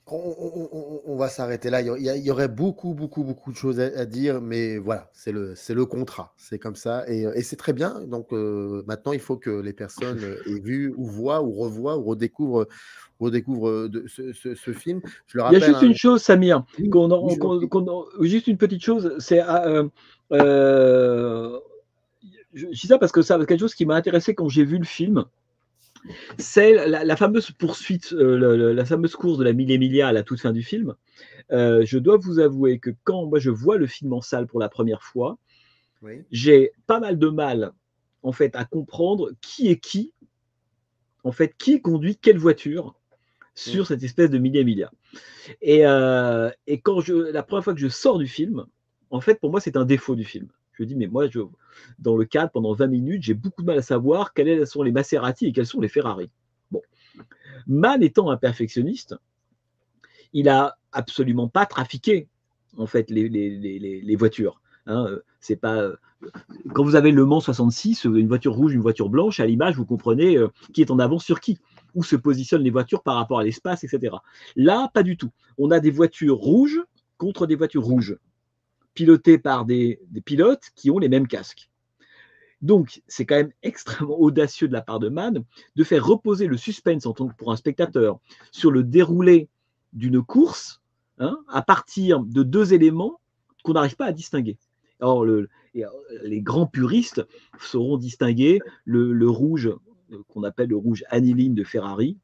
On va s'arrêter là. Il y aurait beaucoup de choses à dire, mais voilà, c'est le contrat. C'est comme ça. Et c'est très bien. Donc maintenant, il faut que les personnes aient vu, ou voient, ou revoient, ou redécouvrent ce film. Je le rappelle. Il y a juste une chose, Samir, juste une petite chose, c'est je dis ça parce que c'est quelque chose qui m'a intéressé quand j'ai vu le film. C'est la fameuse poursuite, la fameuse course de la Mille Emilia à la toute fin du film. Je dois vous avouer que quand moi je vois le film en salle pour la première fois, oui, j'ai pas mal de mal en fait à comprendre qui est qui, en fait, qui conduit quelle voiture sur cette espèce de Mille Emilia. Et quand la première fois que je sors du film, en fait, pour moi, c'est un défaut du film. Je me dis, mais moi, dans le cadre, pendant 20 minutes, j'ai beaucoup de mal à savoir quels sont les Maserati et quels sont les Ferrari. Bon. Mann étant un perfectionniste, il n'a absolument pas trafiqué en fait, les voitures. Hein, c'est pas quand vous avez Le Mans 66, une voiture rouge, une voiture blanche, à l'image, vous comprenez qui est en avance sur qui, où se positionnent les voitures par rapport à l'espace, etc. Là, pas du tout. On a des voitures rouges contre des voitures rouges, pilotées par des pilotes qui ont les mêmes casques. Donc, c'est quand même extrêmement audacieux de la part de Mann de faire reposer le suspense pour un spectateur sur le déroulé d'une course, hein, à partir de deux éléments qu'on n'arrive pas à distinguer. Alors, les grands puristes sauront distinguer le rouge qu'on appelle le rouge aniline de Ferrari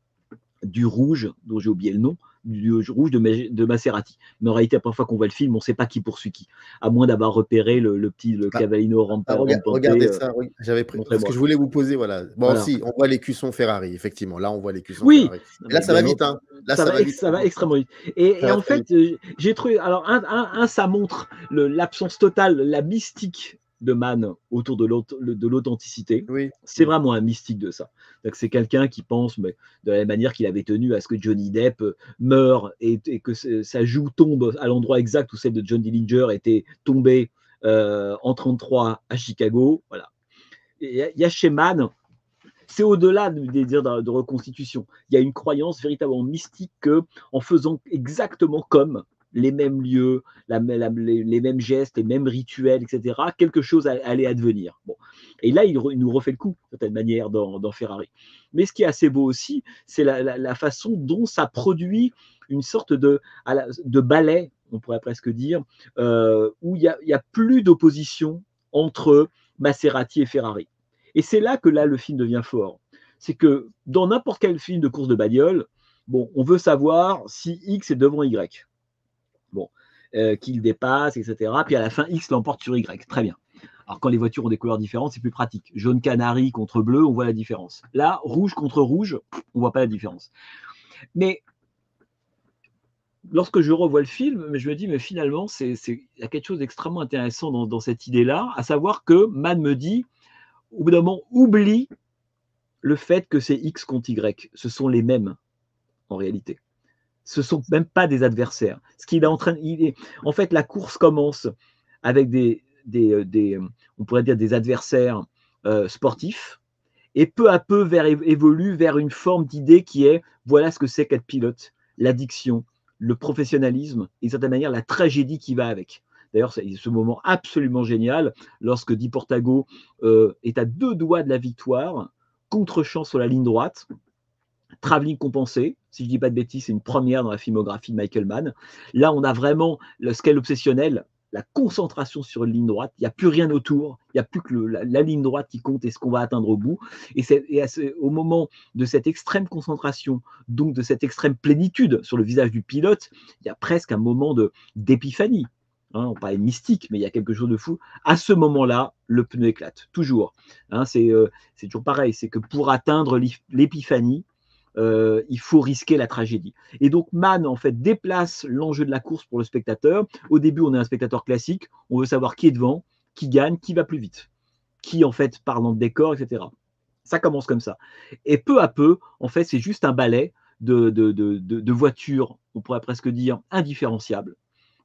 du rouge, dont j'ai oublié le nom, du rouge de Maserati. Mais en réalité, la première fois qu'on voit le film, on ne sait pas qui poursuit qui, à moins d'avoir repéré le Cavallino Rampante. Regardez ça, parce que je voulais vous poser, voilà. Bon, voilà. Si, on voit l'écusson Ferrari, effectivement. Là, on voit l'écusson Ferrari. Et là, ça va vite, hein. Là, ça va extrêmement vite. Et en fait, j'ai trouvé, alors, ça montre l'absence totale, la mystique de Mann autour de l'authenticité. Oui. C'est vraiment un mystique de ça. C'est quelqu'un qui pense, mais de la même manière qu'il avait tenu à ce que Johnny Depp meure et que sa joue tombe à l'endroit exact où celle de John Dillinger était tombée en 1933 à Chicago. Voilà. Il y a chez Mann, c'est au-delà des dires de reconstitution. Il y a une croyance véritablement mystique qu'en faisant exactement comme les mêmes lieux, les mêmes gestes, les mêmes rituels, etc., quelque chose allait advenir. Bon. Et là, il nous refait le coup, de certaine manière, dans Ferrari. Mais ce qui est assez beau aussi, c'est la façon dont ça produit une sorte de ballet, on pourrait presque dire, où il n'y a plus d'opposition entre Maserati et Ferrari. Et c'est là que le film devient fort. C'est que dans n'importe quel film de course de bagnole, bon, on veut savoir si X est devant Y. Bon, qu'il dépasse, etc. Puis à la fin, X l'emporte sur Y. Très bien. Alors quand les voitures ont des couleurs différentes, c'est plus pratique. Jaune canari contre bleu, on voit la différence. Là, rouge contre rouge, on ne voit pas la différence. Mais lorsque je revois le film, je me dis, mais finalement, il y a quelque chose d'extrêmement intéressant dans cette idée-là, à savoir que Mann me dit, au bout d'un moment, oublie le fait que c'est X contre Y. Ce sont les mêmes, en réalité. Ce ne sont même pas des adversaires. Ce qu'il est en train, en fait, la course commence avec on pourrait dire des adversaires sportifs, et peu à peu évolue vers une forme d'idée qui est, voilà ce que c'est qu'être pilote, l'addiction, le professionnalisme, et d'une certaine manière la tragédie qui va avec. D'ailleurs, c'est ce moment absolument génial lorsque Di Portago est à 2 doigts de la victoire, contre-champ sur la ligne droite, travelling compensé, si je ne dis pas de bêtises, c'est une première dans la filmographie de Michael Mann. Là, on a vraiment le scale obsessionnel, la concentration sur une ligne droite, il n'y a plus rien autour, il n'y a plus que la ligne droite qui compte et ce qu'on va atteindre au bout. Au moment de cette extrême concentration, donc de cette extrême plénitude sur le visage du pilote, il y a presque un moment d'épiphanie. Hein, on parlait de mystique, mais il y a quelque chose de fou. À ce moment-là, le pneu éclate, toujours. Hein, c'est toujours pareil, c'est que pour atteindre l'épiphanie, il faut risquer la tragédie. Et donc Mann, en fait, déplace l'enjeu de la course pour le spectateur. Au début, on est un spectateur classique, on veut savoir qui est devant, qui gagne, qui va plus vite, qui, en fait, part dans le décor, etc. Ça commence comme ça. Et peu à peu, en fait, c'est juste un ballet de voitures, on pourrait presque dire, indifférenciables,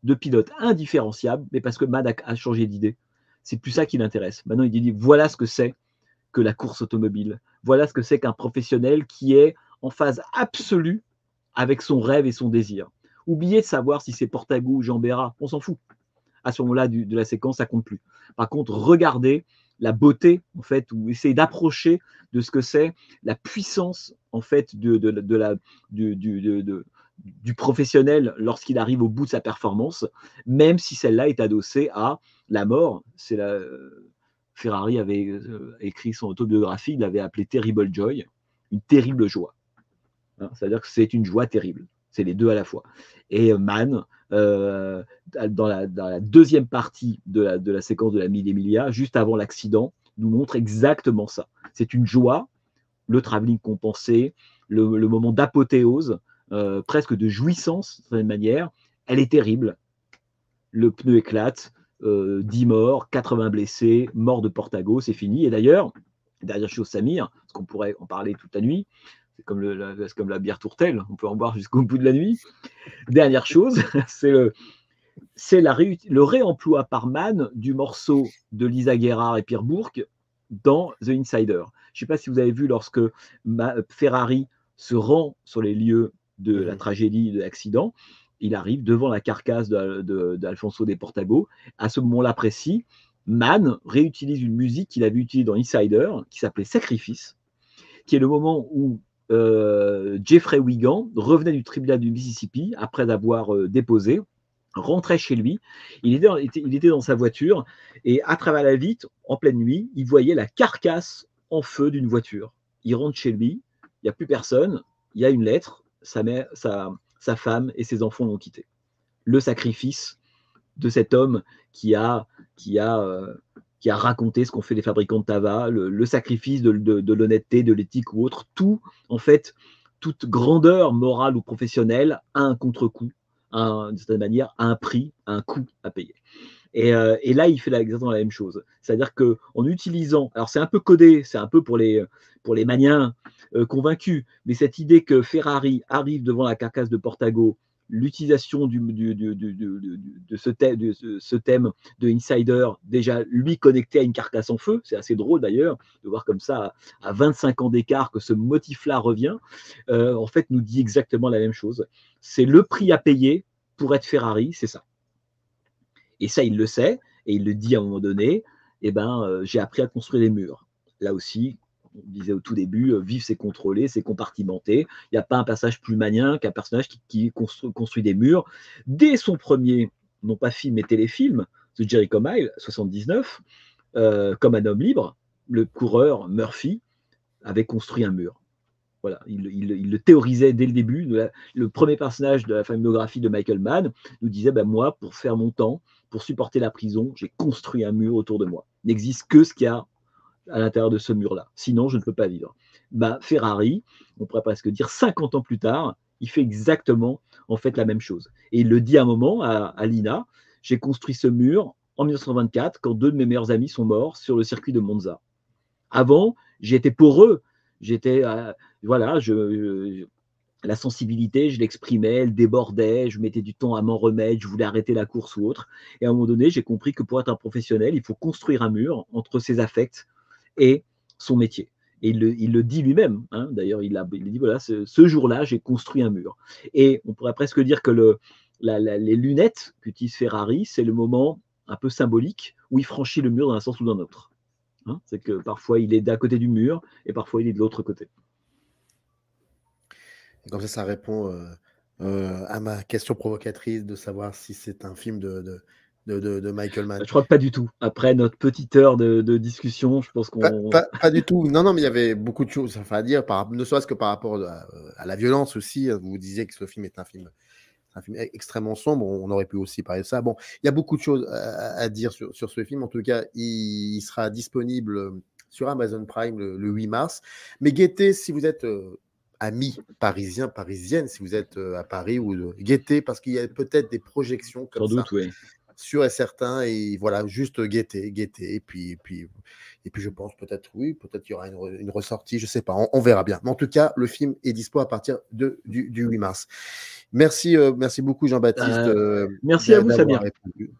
de pilotes indifférenciables, mais parce que Mann a changé d'idée. C'est plus ça qui l'intéresse. Maintenant, il dit, voilà ce que c'est que la course automobile. Voilà ce que c'est qu'un professionnel qui est en phase absolue avec son rêve et son désir. Oubliez de savoir si c'est Portago ou Jean Bérat, on s'en fout. À ce moment-là de la séquence, ça compte plus. Par contre, regardez la beauté, en fait, ou essayez d'approcher de ce que c'est la puissance, en fait, du professionnel lorsqu'il arrive au bout de sa performance, même si celle-là est adossée à la mort. Ferrari avait écrit son autobiographie, il l'avait appelé Terrible Joy, une terrible joie. Hein, c'est-à-dire que c'est une joie terrible. C'est les deux à la fois. Et Mann, dans la deuxième partie de la séquence de la Mille Emilia, juste avant l'accident, nous montre exactement ça. C'est une joie, le travelling compensé, le moment d'apothéose, presque de jouissance, de certaine manière. Elle est terrible. Le pneu éclate, 10 morts, 80 blessés, mort de Portago, c'est fini. Et d'ailleurs, dernière chose, Samir, parce qu'on pourrait en parler toute la nuit, c'est comme la bière tourtelle, on peut en boire jusqu'au bout de la nuit. Dernière chose, c'est le réemploi par Mann du morceau de Lisa Gerrard et Pierre Bourque dans The Insider. Je ne sais pas si vous avez vu lorsque Ferrari se rend sur les lieux de la tragédie, de l'accident, il arrive devant la carcasse d'Alfonso de Portago. À ce moment-là précis, Mann réutilise une musique qu'il avait utilisée dans Insider, qui s'appelait Sacrifice, qui est le moment où Jeffrey Wigan revenait du tribunal du Mississippi après avoir déposé, rentrait chez lui, il était dans sa voiture et à travers la vitre, en pleine nuit, il voyait la carcasse en feu d'une voiture. Il rentre chez lui, il n'y a plus personne, il y a une lettre, sa femme et ses enfants l'ont quitté. Le sacrifice de cet homme qui a raconté ce qu'ont fait les fabricants de tabac, le sacrifice de l'honnêteté, de l'éthique ou autre, tout, en fait, toute grandeur morale ou professionnelle a un contre-coup, d'une certaine manière, a un prix, un coût à payer. Et là, il fait exactement la même chose. C'est-à-dire qu'en utilisant, alors c'est un peu codé, c'est un peu pour les maniens convaincus, mais cette idée que Ferrari arrive devant la carcasse de Portago, l'utilisation de ce thème de Insider, déjà lui connecté à une carcasse en feu, c'est assez drôle d'ailleurs de voir comme ça à 25 ans d'écart que ce motif-là revient, en fait nous dit exactement la même chose. C'est le prix à payer pour être Ferrari, c'est ça. Et ça, il le sait, et il le dit à un moment donné, j'ai appris à construire des murs. Là aussi, on disait au tout début, vivre, c'est contrôler, c'est compartimenter. Il n'y a pas un personnage plus manien qu'un personnage qui construit des murs. Dès son premier, non pas film, mais téléfilm, The Jericho Mile, 79, comme un homme libre, le coureur Murphy avait construit un mur. Voilà, il le théorisait dès le début. Le premier personnage de la filmographie de Michael Mann nous disait, moi, pour faire mon temps, pour supporter la prison, j'ai construit un mur autour de moi. Il n'existe que ce qu'il y a à l'intérieur de ce mur-là. Sinon, je ne peux pas vivre. Ferrari, on pourrait presque dire 50 ans plus tard, il fait exactement en fait la même chose. Et il le dit à un moment à Lina, j'ai construit ce mur en 1924 quand 2 de mes meilleurs amis sont morts sur le circuit de Monza. Avant, j'étais poreux, la sensibilité, je l'exprimais, elle débordait, je mettais du temps à m'en remettre, je voulais arrêter la course ou autre. Et à un moment donné, j'ai compris que pour être un professionnel, il faut construire un mur entre ses affects et son métier. Et il le dit lui-même, hein. D'ailleurs, il dit, voilà, ce jour-là, j'ai construit un mur. Et on pourrait presque dire que les lunettes qu'utilise Ferrari, c'est le moment un peu symbolique où il franchit le mur dans un sens ou dans l'autre. Hein, c'est que parfois, il est d'un côté du mur et parfois, il est de l'autre côté. Comme ça répond à ma question provocatrice de savoir si c'est un film de Michael Mann. Je crois que pas du tout. Après notre petite heure de discussion, je pense qu'on... Pas du tout. Non, mais il y avait beaucoup de choses à dire, ne serait-ce que par rapport à la violence aussi. Vous disiez que ce film est un film extrêmement sombre. On aurait pu aussi parler de ça. Bon, il y a beaucoup de choses à dire sur ce film. En tout cas, il sera disponible sur Amazon Prime le 8 mars. Mais guettez, si vous êtes... amis parisiens, parisiennes, si vous êtes à Paris, ou guettez, parce qu'il y a peut-être des projections comme sans ça, doute, oui. Sûr et certain, et voilà, juste guettez, et puis je pense peut-être qu'il y aura une ressortie, je sais pas, on verra bien. Mais en tout cas, le film est dispo à partir du 8 mars. Merci beaucoup Jean-Baptiste. Merci à vous Samir.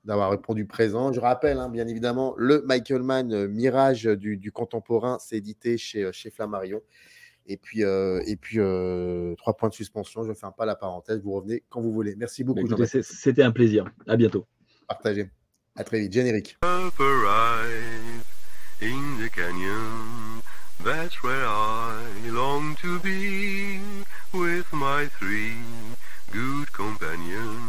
D'avoir répondu présent. Je rappelle, bien évidemment, le Michael Mann Mirage du contemporain, c'est édité chez Flammarion. Et puis 3 points de suspension, je ne ferme pas la parenthèse, vous revenez quand vous voulez. Merci beaucoup. Écoutez, c'était un plaisir. À bientôt. Partagez. À très vite. Générique. In the canyon, that's where I long to be, with my 3 good companions.